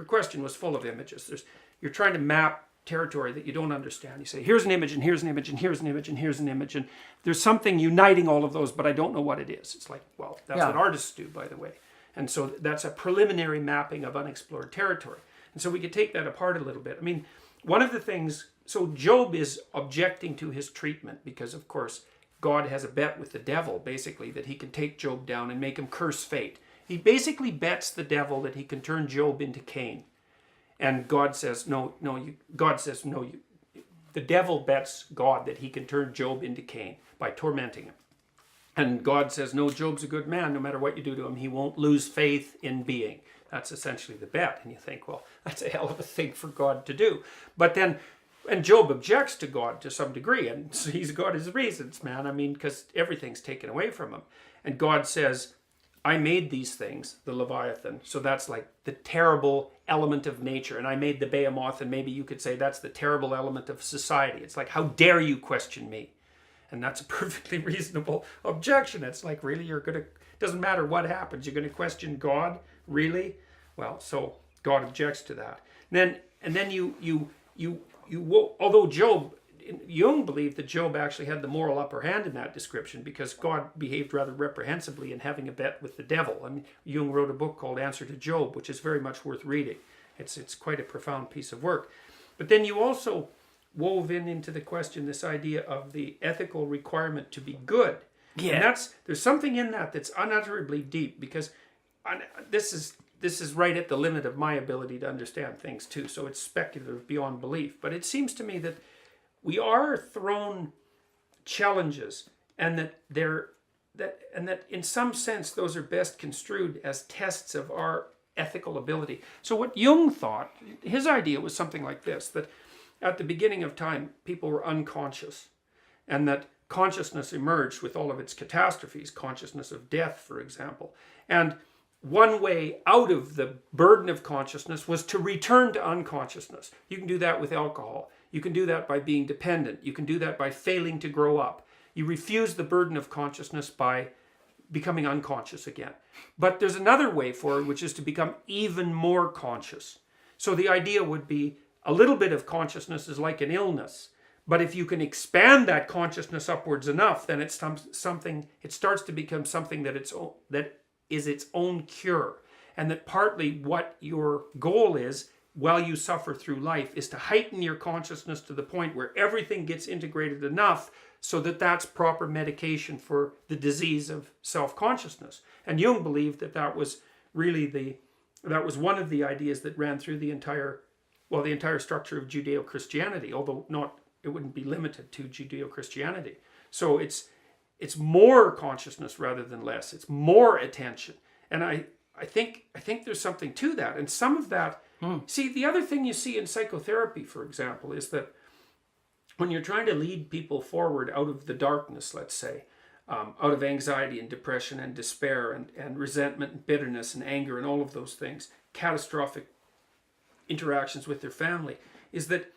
question was full of images. You're trying to map territory that you don't understand. You say, here's an image, and here's an image, and here's an image, and here's an image, and there's something uniting all of those, but I don't know what it is. It's like, well, that's what artists do, by the way. And so that's a preliminary mapping of unexplored territory. And so we could take that apart a little bit. I mean, one of the things, so Job is objecting to his treatment because, of course, God has a bet with the devil, basically, that he can take Job down and make him curse fate. He basically bets the devil that he can turn Job into Cain. And God says, no. The devil bets God that he can turn Job into Cain by tormenting him. And God says, no, Job's a good man. No matter what you do to him, he won't lose faith in being. That's essentially the bet. And you think, well, that's a hell of a thing for God to do. But then, and Job objects to God to some degree. And so he's got his reasons, man. I mean, because everything's taken away from him. And God says, I made these things, the Leviathan. So that's like the terrible element of nature. And I made the behemoth, and maybe you could say that's the terrible element of society. It's like, how dare you question me? And that's a perfectly reasonable objection. It's like, really, doesn't matter what happens, you're going to question God Really? Well, so God objects to that. And then although Jung believed that Job actually had the moral upper hand in that description because God behaved rather reprehensibly in having a bet with the devil. I mean, Jung wrote a book called Answer to Job, which is very much worth reading. It's quite a profound piece of work. But then you also wove into the question this idea of the ethical requirement to be good. Yeah. And there's something in that that's unutterably deep, because this is right at the limit of my ability to understand things too. So it's speculative beyond belief. But it seems to me that we are thrown challenges, and that in some sense those are best construed as tests of our ethical ability. So what Jung thought, his idea was something like this, that at the beginning of time people were unconscious, and that consciousness emerged with all of its catastrophes, consciousness of death, for example. And one way out of the burden of consciousness was to return to unconsciousness. You can do that with alcohol. You can do that by being dependent. You can do that by failing to grow up. You refuse the burden of consciousness by becoming unconscious again. But there's another way forward, which is to become even more conscious. So the idea would be a little bit of consciousness is like an illness. But if you can expand that consciousness upwards enough, then it starts to become something that is its own cure. And that partly what your goal is while you suffer through life is to heighten your consciousness to the point where everything gets integrated enough so that that's proper medication for the disease of self-consciousness. And Jung believed that was really that was one of the ideas that ran through the entire structure of Judeo-Christianity, although it wouldn't be limited to Judeo-Christianity. So it's more consciousness rather than less. It's more attention. And I think there's something to that. And some of that, see, the other thing you see in psychotherapy, for example, is that when you're trying to lead people forward out of the darkness, let's say, out of anxiety and depression and despair and resentment and bitterness and anger and all of those things, catastrophic interactions with their family, is that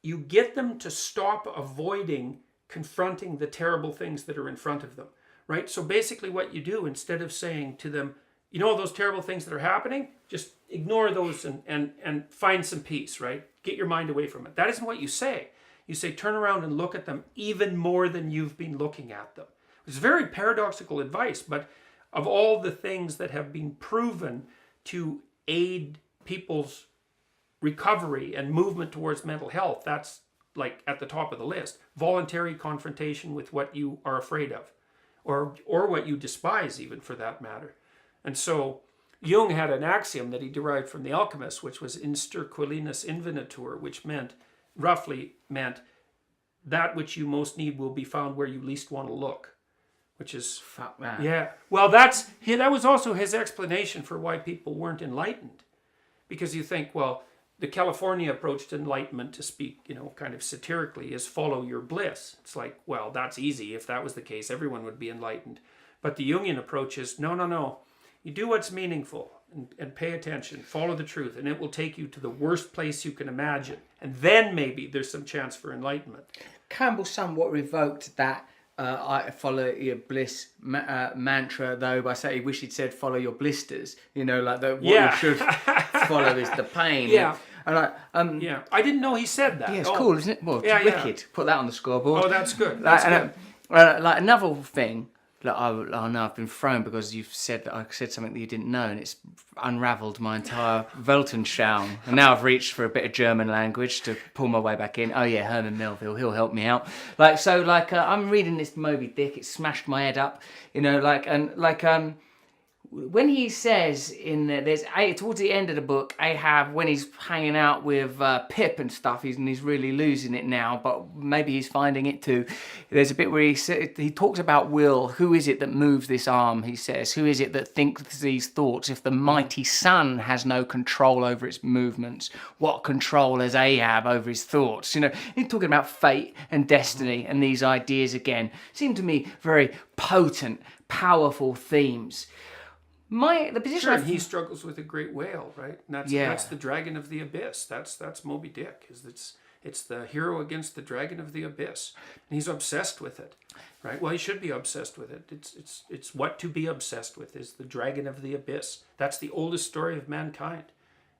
you get them to stop avoiding confronting the terrible things that are in front of them, right? So basically what you do, instead of saying to them, you know, those terrible things that are happening, just ignore those and find some peace, right? Get your mind away from it. That isn't what you say. You say, turn around and look at them even more than you've been looking at them. It's very paradoxical advice, but of all the things that have been proven to aid people's recovery and movement towards mental health, that's like at the top of the list. Voluntary confrontation with what you are afraid of, or what you despise, even, for that matter. And so Jung had an axiom that he derived from the alchemists, which was instir quellinus invenitur, which roughly meant that which you most need will be found where you least want to look. Which is, fuck that. Yeah. Well, that was also his explanation for why people weren't enlightened. Because you think, well, the California approach to enlightenment, to speak, kind of satirically, is follow your bliss. It's like, well, that's easy. If that was the case, everyone would be enlightened. But the Jungian approach is, no. You do what's meaningful and pay attention, follow the truth, and it will take you to the worst place you can imagine. And then maybe there's some chance for enlightenment. Campbell somewhat revoked that I follow your bliss mantra, though, by saying he wished he'd said follow your blisters. What you should follow is the pain. Yeah. And I didn't know he said that. Yeah, it's cool, isn't it? Well, it's wicked. Put that on the scoreboard. Oh, that's good. That's good. Another thing that I know I've been thrown because you've said that I said something that you didn't know, and it's unravelled my entire Weltanschauung. And now I've reached for a bit of German language to pull my way back in. Oh yeah, Herman Melville, he'll help me out. I'm reading this Moby Dick. It smashed my head up, when he says in there's towards the end of the book, Ahab, when he's hanging out with Pip and stuff, he's really losing it now, but maybe he's finding it too. There's a bit where he talks about will. Who is it that moves this arm? He says, who is it that thinks these thoughts? If the mighty sun has no control over its movements, what control has Ahab over his thoughts? He's talking about fate and destiny, and these ideas again seem to me very potent, powerful themes. The position he struggles with a great whale, right? And that's the dragon of the abyss. That's Moby Dick. It's the hero against the dragon of the abyss. And he's obsessed with it, right? Well, he should be obsessed with it. It's what to be obsessed with is the dragon of the abyss. That's the oldest story of mankind,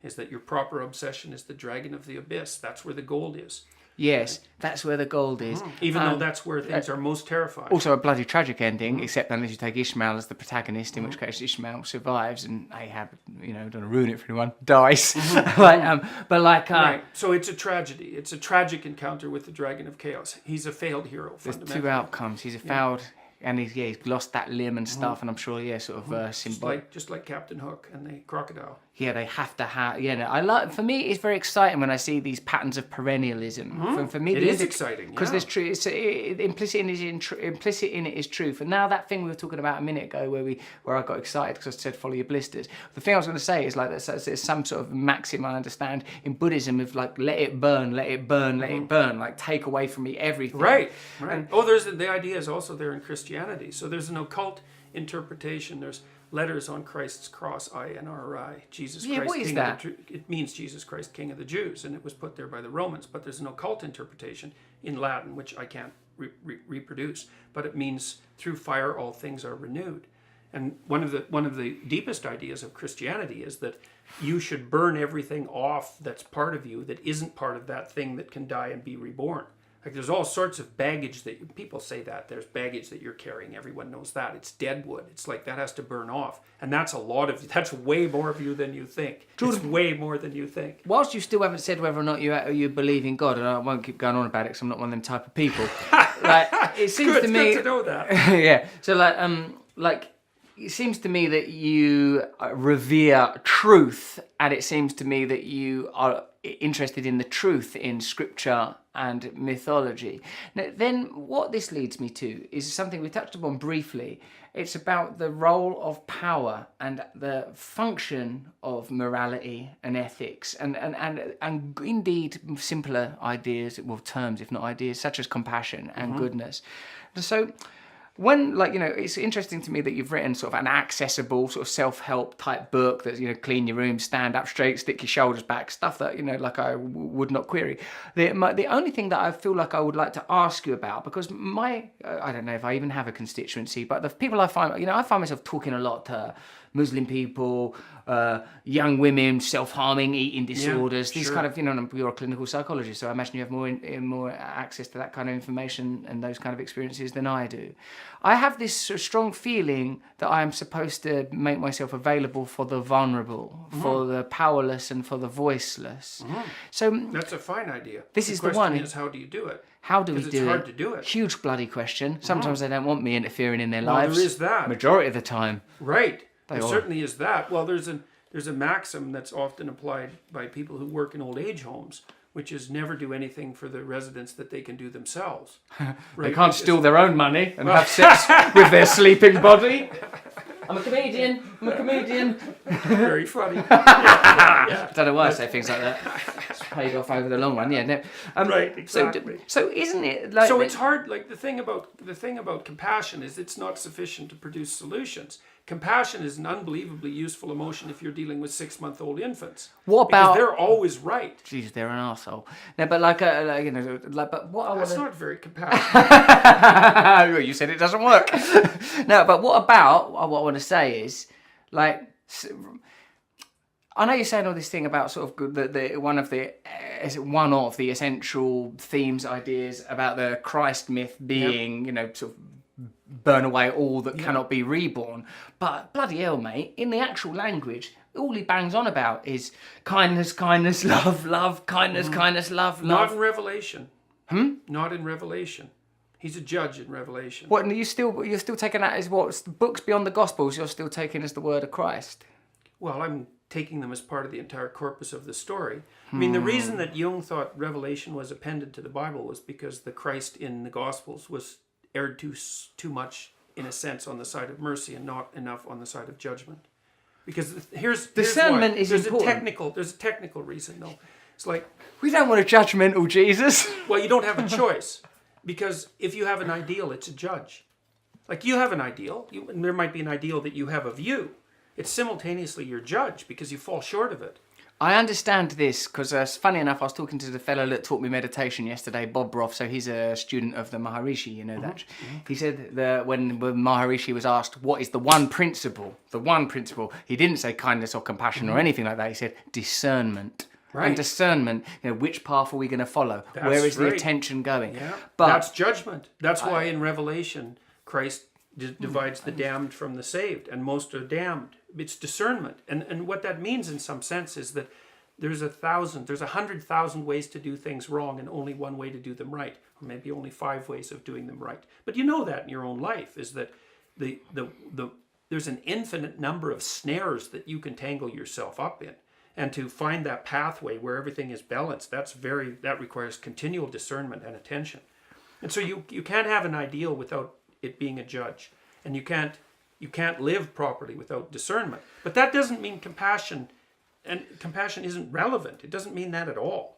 is that your proper obsession is the dragon of the abyss. That's where the gold is. Yes, that's where the gold is. Even though that's where things are most terrifying. Also a bloody tragic ending, except unless you take Ishmael as the protagonist, in which case Ishmael survives and Ahab, don't want to ruin it for anyone, dies. Right. So it's a tragedy. It's a tragic encounter with the dragon of chaos. He's a failed hero, There's fundamentally. two outcomes. He's a failed, and he's lost that limb and stuff, and I'm sure, symbolic. Just like Captain Hook and the crocodile. Yeah, they have to have. For me, it's very exciting when I see these patterns of perennialism. For me, It is exciting because yeah. there's truth. Implicit in it is truth. And now that thing we were talking about a minute ago, where I got excited because I said follow your blisters. The thing I was going to say is like there's some sort of maxim I understand in Buddhism of like let it burn, let it burn, let it burn. Like take away from me everything. Right. And, there's the idea is also there in Christianity. So there's an occult interpretation. There's letters on Christ's cross, INRI, Jesus Christ, what is King that? of the It means Jesus Christ, King of the Jews, and it was put there by the Romans. But there's an occult interpretation in Latin, which I can't reproduce, but it means through fire all things are renewed. And one of the deepest ideas of Christianity is that you should burn everything off that's part of you that isn't part of that thing that can die and be reborn. Like there's all sorts of baggage that people say that there's baggage that you're carrying. Everyone knows that. It's dead wood. It's like that has to burn off. And that's that's way more of you than you think. It's way more than you think. Whilst you still haven't said whether or not you believe in God, and I won't keep going on about it because I'm not one of them type of people. It seems to me. It's good to know that. Yeah. So it seems to me that you revere truth, and it seems to me that you are interested in the truth in scripture and mythology. Now, then what this leads me to is something we touched upon briefly. It's about the role of power and the function of morality and ethics and indeed simpler ideas, terms, if not ideas, such as compassion and goodness. So when, it's interesting to me that you've written sort of an accessible sort of self-help type book that's, clean your room, stand up straight, stick your shoulders back, stuff that, I would not query. The only thing that I feel like I would like to ask you about, because I don't know if I even have a constituency, but the people I find myself talking a lot to Muslim people, young women, self-harming, eating disorders, these kind of, you're a clinical psychologist, so I imagine you have more access to that kind of information and those kind of experiences than I do. I have this sort of strong feeling that I am supposed to make myself available for the vulnerable, for the powerless and for the voiceless. So that's a fine idea. This is the one. The question is, how do you do it? How do we do it? It's hard to do it. Huge bloody question. Sometimes they don't want me interfering in their lives. There is that. Majority of the time. Right. There certainly is that. Well, there's a maxim that's often applied by people who work in old age homes, which is never do anything for the residents that they can do themselves. Right? They can't steal their own money and have sex with their sleeping body. I'm a comedian. Very funny. I don't know why I say things like that. It's paid off over the long run. Yeah. No. Right. Exactly. So isn't it like? So it's hard. Like the thing about compassion is it's not sufficient to produce solutions. Compassion is an unbelievably useful emotion if you're dealing with 6-month-old infants. What about? Because they're always right. Jeez, they're an arsehole. No, but but what I want. That's not very compassionate. You said it doesn't work. No, but what about? What I want to say is, I know you're saying all this thing about sort of one of the essential themes, ideas about the Christ myth being, sort of burn away all that cannot be reborn. But bloody hell, mate, in the actual language, all he bangs on about is kindness, love, kindness, love. Not in Revelation. Not in Revelation. He's a judge in Revelation. What? And you're still taking that as what books beyond the Gospels? You're still taking as the word of Christ. Well, I'm taking them as part of the entire corpus of the story. I mean, the reason that Jung thought Revelation was appended to the Bible was because the Christ in the Gospels was erred too much, in a sense, on the side of mercy and not enough on the side of judgment. Because here's discernment is there's important. There's a technical reason, though. It's like we don't want a judgmental Jesus. Well, you don't have a choice, because if you have an ideal, it's a judge. Like you have an ideal, and there might be an ideal that you have of you. It's simultaneously your judge because you fall short of it. I understand this because, funny enough, I was talking to the fellow that taught me meditation yesterday, Bob Roth. So he's a student of the Maharishi, you know that. He said that when Maharishi was asked, what is the one principle, he didn't say kindness or compassion or anything like that. He said discernment. Right. And discernment, which path are we going to follow? That's Where is the right. attention going? Yeah. But that's judgment. That's why in Revelation, Christ divides the damned from the saved, and most are damned. It's discernment. And what that means in some sense is that there's 100,000 ways to do things wrong and only one way to do them right, or maybe only 5 ways of doing them right. But you know that in your own life, is that there's an infinite number of snares that you can tangle yourself up in. And to find that pathway where everything is balanced, that requires continual discernment and attention. And so you can't have an ideal without it being a judge. And you can't live properly without discernment. But that doesn't mean compassion, and compassion isn't relevant. It doesn't mean that at all.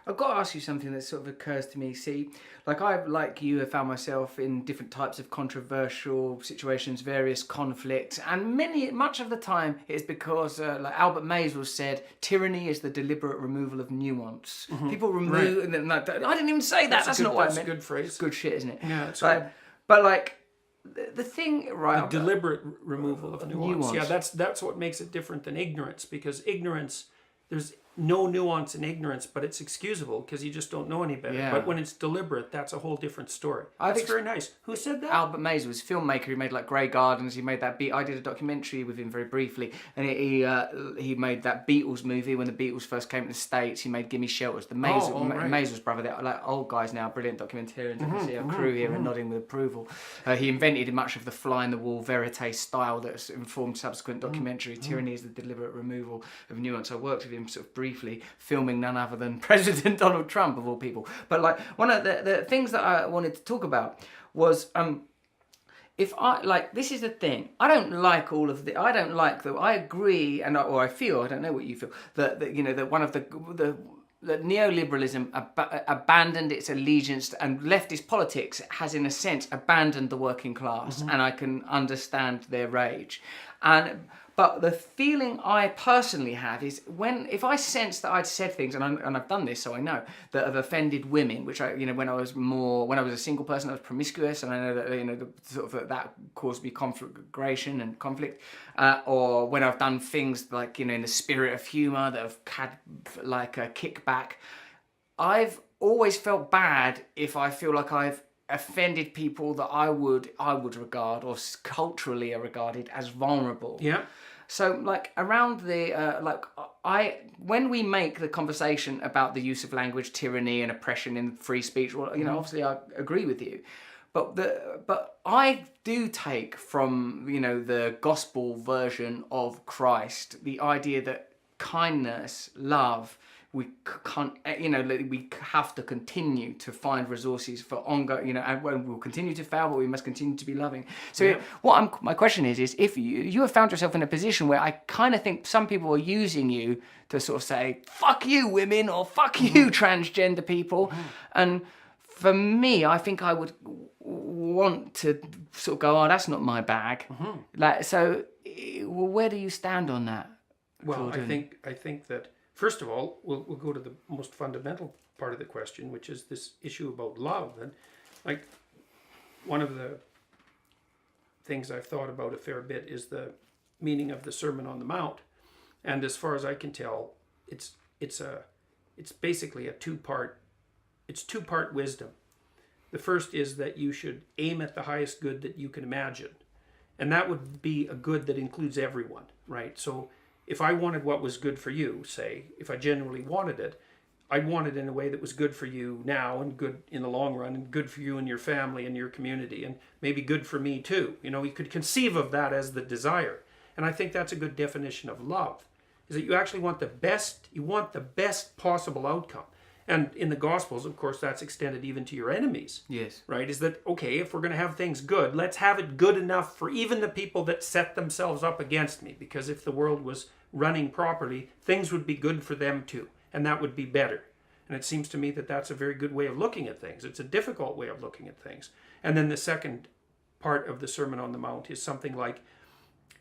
I've got to ask you something that sort of occurs to me. See, like you have found myself in different types of controversial situations, various conflicts, and much of the time it's because, like Albert Mayswell said, tyranny is the deliberate removal of nuance. People remove, and like, I didn't even say that. That's not what I meant. That's a good phrase. It's good shit, isn't it? Yeah, it's good. But like the thing, right? A deliberate removal of nuance. Yeah, that's what makes it different than ignorance, because ignorance, there's no nuance in ignorance, but it's excusable because you just don't know any better. Yeah. But when it's deliberate, that's a whole different story. That's very nice. Who said that? Albert Mayswell was a filmmaker. He made like Grey Gardens. He made that I did a documentary with him very briefly, and he made that Beatles movie when the Beatles first came to the States. He made Gimme Shelters. The Mayswell's brother. They're like old guys now, brilliant documentarians. You can see our crew here and nodding with approval. He invented much of the fly-in-the-wall verite style that's informed subsequent documentary. Tyranny is the deliberate removal of nuance. I worked with him sort of briefly, filming none other than President Donald Trump, of all people. But like one of the things that I wanted to talk about was if I like, this is the thing, I don't like all of the, I don't like the, I agree, and or I feel, I don't know what you feel, that you know, that one of the neoliberalism abandoned its allegiance, and leftist politics has in a sense abandoned the working class, and I can understand their rage. But the feeling I personally have is if I sense that I'd said things, and I've done this, so I know, that have offended women, which when I was a single person, I was promiscuous, and I know that that caused me conflagration and conflict, or when I've done things like in the spirit of humour that have had like a kickback, I've always felt bad if I feel like I've offended people that I would regard, or culturally are regarded as vulnerable. Yeah. So like around the when we make the conversation about the use of language, tyranny and oppression in free speech, well, obviously I agree with you, but I do take from the gospel version of Christ the idea that kindness, love, we can't, we have to continue to find resources for ongoing, and we'll continue to fail, but we must continue to be loving. So my question is if you have found yourself in a position where I kind of think some people are using you to sort of say, fuck you women, or fuck you transgender people. And for me, I think I would want to sort of go, oh, that's not my bag. Where do you stand on that? Well, I think that, first of all, we'll go to the most fundamental part of the question, which is this issue about love. And like one of the things I've thought about a fair bit is the meaning of the Sermon on the Mount. And as far as I can tell, it's basically a two-part wisdom. The first is that you should aim at the highest good that you can imagine. And that would be a good that includes everyone, right? So if I wanted what was good for you, say, if I genuinely wanted it, I'd want it in a way that was good for you now and good in the long run and good for you and your family and your community and maybe good for me too. You could conceive of that as the desire. And I think that's a good definition of love, is that you actually want the best possible outcome. And in the Gospels, of course, that's extended even to your enemies. Yes. Right? Is that, okay, if we're going to have things good, let's have it good enough for even the people that set themselves up against me. Because if the world was running properly, things would be good for them too. And that would be better. And it seems to me that that's a very good way of looking at things. It's a difficult way of looking at things. And then the second part of the Sermon on the Mount is something like,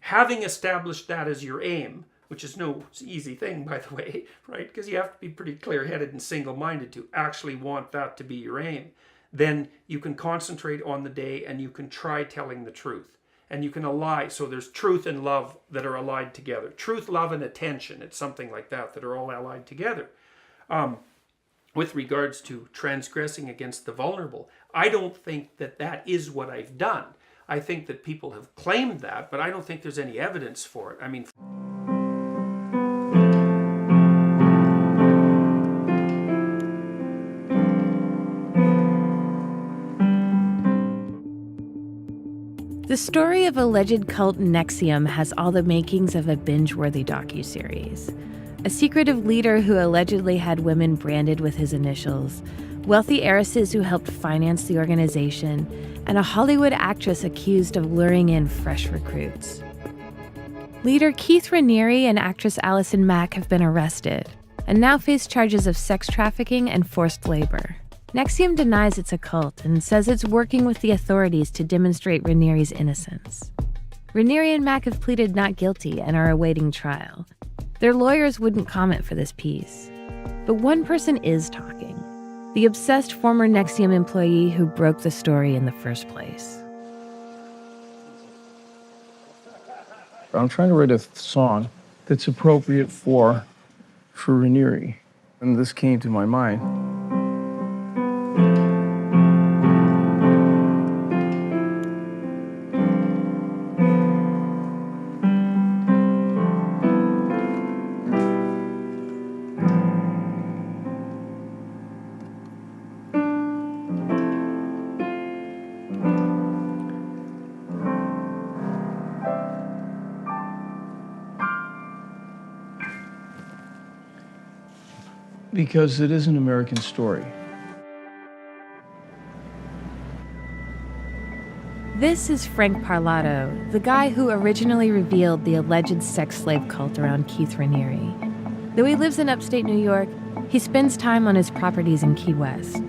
having established that as your aim, which is no easy thing, by the way, right? Because you have to be pretty clear-headed and single-minded to actually want that to be your aim. Then you can concentrate on the day and you can try telling the truth. And you can ally. So there's truth and love that are allied together. Truth, love, and attention. It's something like that are all allied together. With regards to transgressing against the vulnerable, I don't think that is what I've done. I think that people have claimed that, but I don't think there's any evidence for it. I mean... The story of alleged cult NXIVM has all the makings of a binge-worthy docuseries. A secretive leader who allegedly had women branded with his initials, wealthy heiresses who helped finance the organization, and a Hollywood actress accused of luring in fresh recruits. Leader Keith Raniere and actress Allison Mack have been arrested and now face charges of sex trafficking and forced labor. NXIVM denies it's a cult and says it's working with the authorities to demonstrate Raniere's innocence. Raniere and Mack have pleaded not guilty and are awaiting trial. Their lawyers wouldn't comment for this piece. But one person is talking. The obsessed former NXIVM employee who broke the story in the first place. I'm trying to write a song that's appropriate for Raniere. And this came to my mind. Because it is an American story. This is Frank Parlato, the guy who originally revealed the alleged sex slave cult around Keith Raniere. Though he lives in upstate New York, he spends time on his properties in Key West.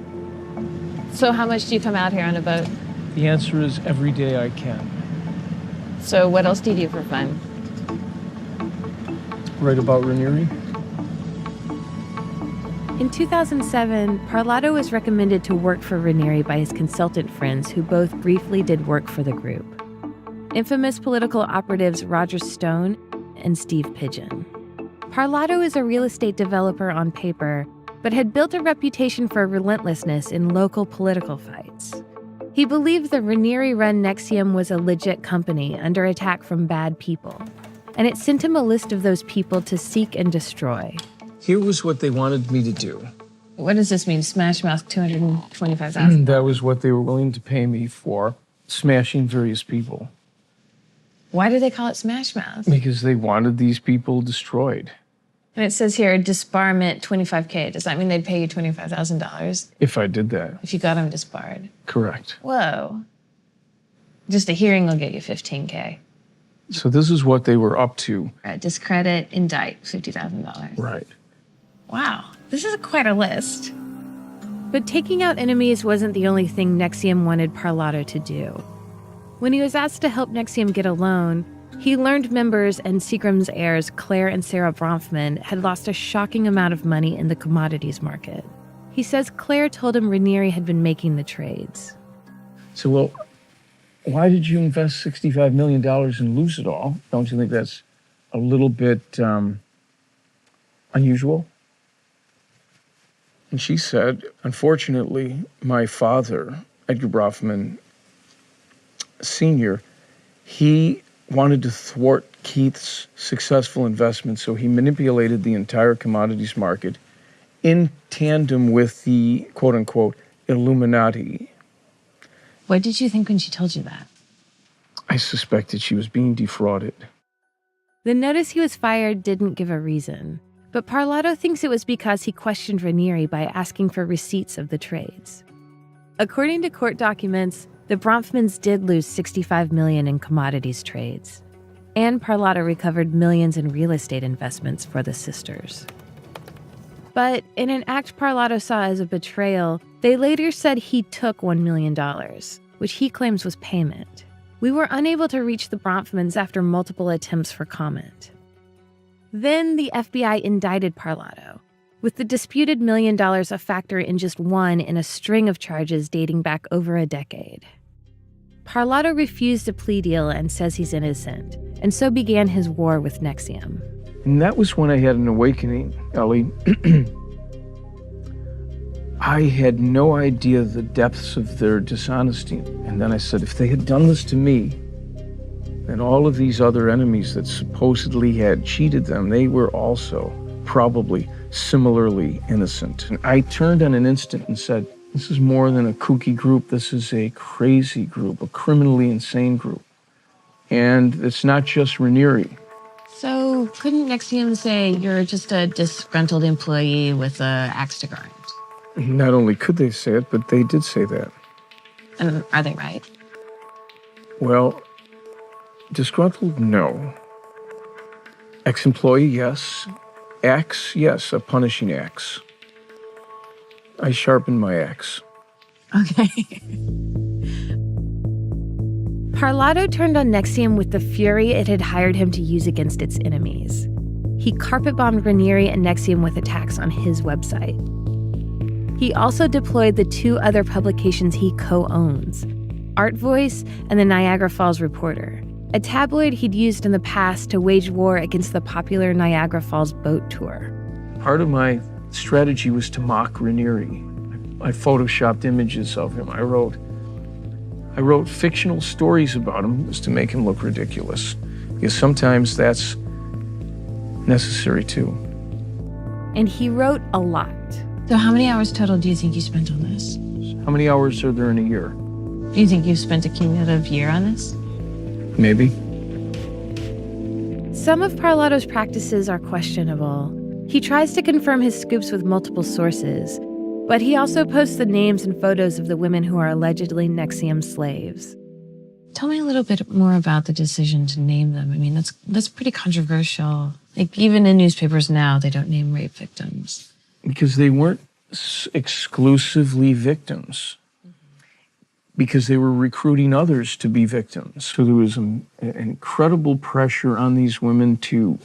So how much do you come out here on a boat? The answer is every day I can. So what else do you do for fun? Write about Raniere? In 2007, Parlato was recommended to work for Raniere by his consultant friends who both briefly did work for the group. Infamous political operatives Roger Stone and Steve Pigeon. Parlato is a real estate developer on paper, but had built a reputation for relentlessness in local political fights. He believed the Raniere-run NXIVM was a legit company under attack from bad people, and it sent him a list of those people to seek and destroy. Here was what they wanted me to do. What does this mean? Smash Mouth $225,000? That was what they were willing to pay me for, smashing various people. Why do they call it Smash Mouth? Because they wanted these people destroyed. And it says here, disbarment $25K. Does that mean they'd pay you $25,000? If I did that. If you got them disbarred? Correct. Whoa. Just a hearing will get you $15K. So this is what they were up to. Discredit, indict, $50,000. Right. Wow, this is quite a list. But taking out enemies wasn't the only thing NXIVM wanted Parlato to do. When he was asked to help NXIVM get a loan, he learned members and Seagram's heirs, Claire and Sarah Bronfman, had lost a shocking amount of money in the commodities market. He says Claire told him Raniere had been making the trades. So, well, why did you invest $65 million and lose it all? Don't you think that's a little bit unusual? And she said, unfortunately, my father, Edgar Bronfman Sr., he wanted to thwart Keith's successful investment, so he manipulated the entire commodities market in tandem with the quote-unquote Illuminati. What did you think when she told you that? I suspected she was being defrauded. The notice he was fired didn't give a reason, but Parlato thinks it was because he questioned Raniere by asking for receipts of the trades. According to court documents, the Bronfmans did lose $65 million in commodities trades, and Parlato recovered millions in real estate investments for the sisters. But in an act Parlato saw as a betrayal, they later said he took $1 million, which he claims was payment. We were unable to reach the Bronfmans after multiple attempts for comment. Then the FBI indicted Parlato, with the disputed $1 million a factor in just one in a string of charges dating back over a decade. Parlato refused a plea deal and says he's innocent, and so began his war with NXIVM. And that was when I had an awakening, Ellie. I had no idea the depths of their dishonesty. And then I said, if they had done this to me, then all of these other enemies that supposedly had cheated them, they were also probably similarly innocent. And I turned on an instant and said, this is more than a kooky group. This is a crazy group, a criminally insane group. And it's not just Raniere. So couldn't NXIVM say you're just a disgruntled employee with an axe to grind? Not only could they say it, but they did say that. And are they right? Well, disgruntled, no. Ex-employee, yes. Axe, yes, a punishing axe. I sharpened my axe. Okay. Parlato turned on NXIVM with the fury it had hired him to use against its enemies. He carpet-bombed Raniere and NXIVM with attacks on his website. He also deployed the two other publications he co-owns, Art Voice and the Niagara Falls Reporter, a tabloid he'd used in the past to wage war against the popular Niagara Falls boat tour. Part of my strategy was to mock Raniere. I photoshopped images of him. I wrote fictional stories about him just to make him look ridiculous, because sometimes that's necessary too. And he wrote a lot. So how many hours total do you think you spent on this? How many hours are there in a year? Do you think you've spent a cumulative year on this? Maybe. Some of Parlato's practices are questionable. He tries to confirm his scoops with multiple sources, but he also posts the names and photos of the women who are allegedly NXIVM slaves. Tell me a little bit more about the decision to name them. I mean, that's pretty controversial. Like, even in newspapers now, they don't name rape victims. Because they weren't exclusively victims. Because they were recruiting others to be victims. So there was an incredible pressure on these women to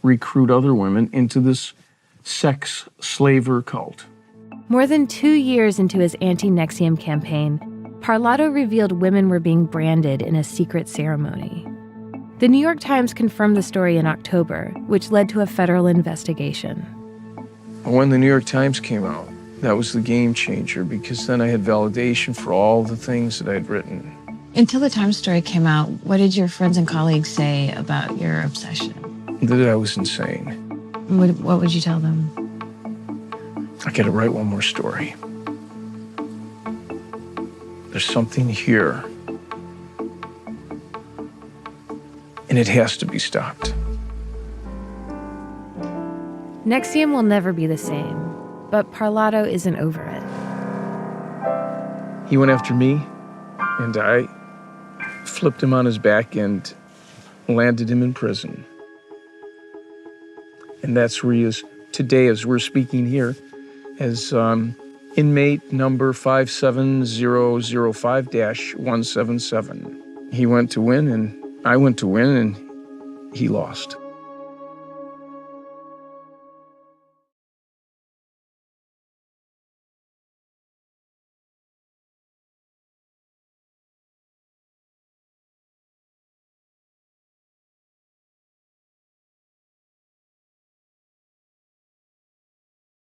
recruit other women into this sex slaver cult. More than 2 years into his anti-NXIVM campaign, Parlato revealed women were being branded in a secret ceremony. The New York Times confirmed the story in October, which led to a federal investigation. When the New York Times came out, that was the game changer, because then I had validation for all the things that I'd written. Until the Times story came out, what did your friends and colleagues say about your obsession? That I was insane. What would you tell them? I gotta write one more story. There's something here. And it has to be stopped. NXIVM will never be the same, but Parlato isn't over it. He went after me, and I flipped him on his back and landed him in prison. And that's where he is today, as we're speaking here, as inmate number 57005-177. He went to win, and I went to win, and he lost.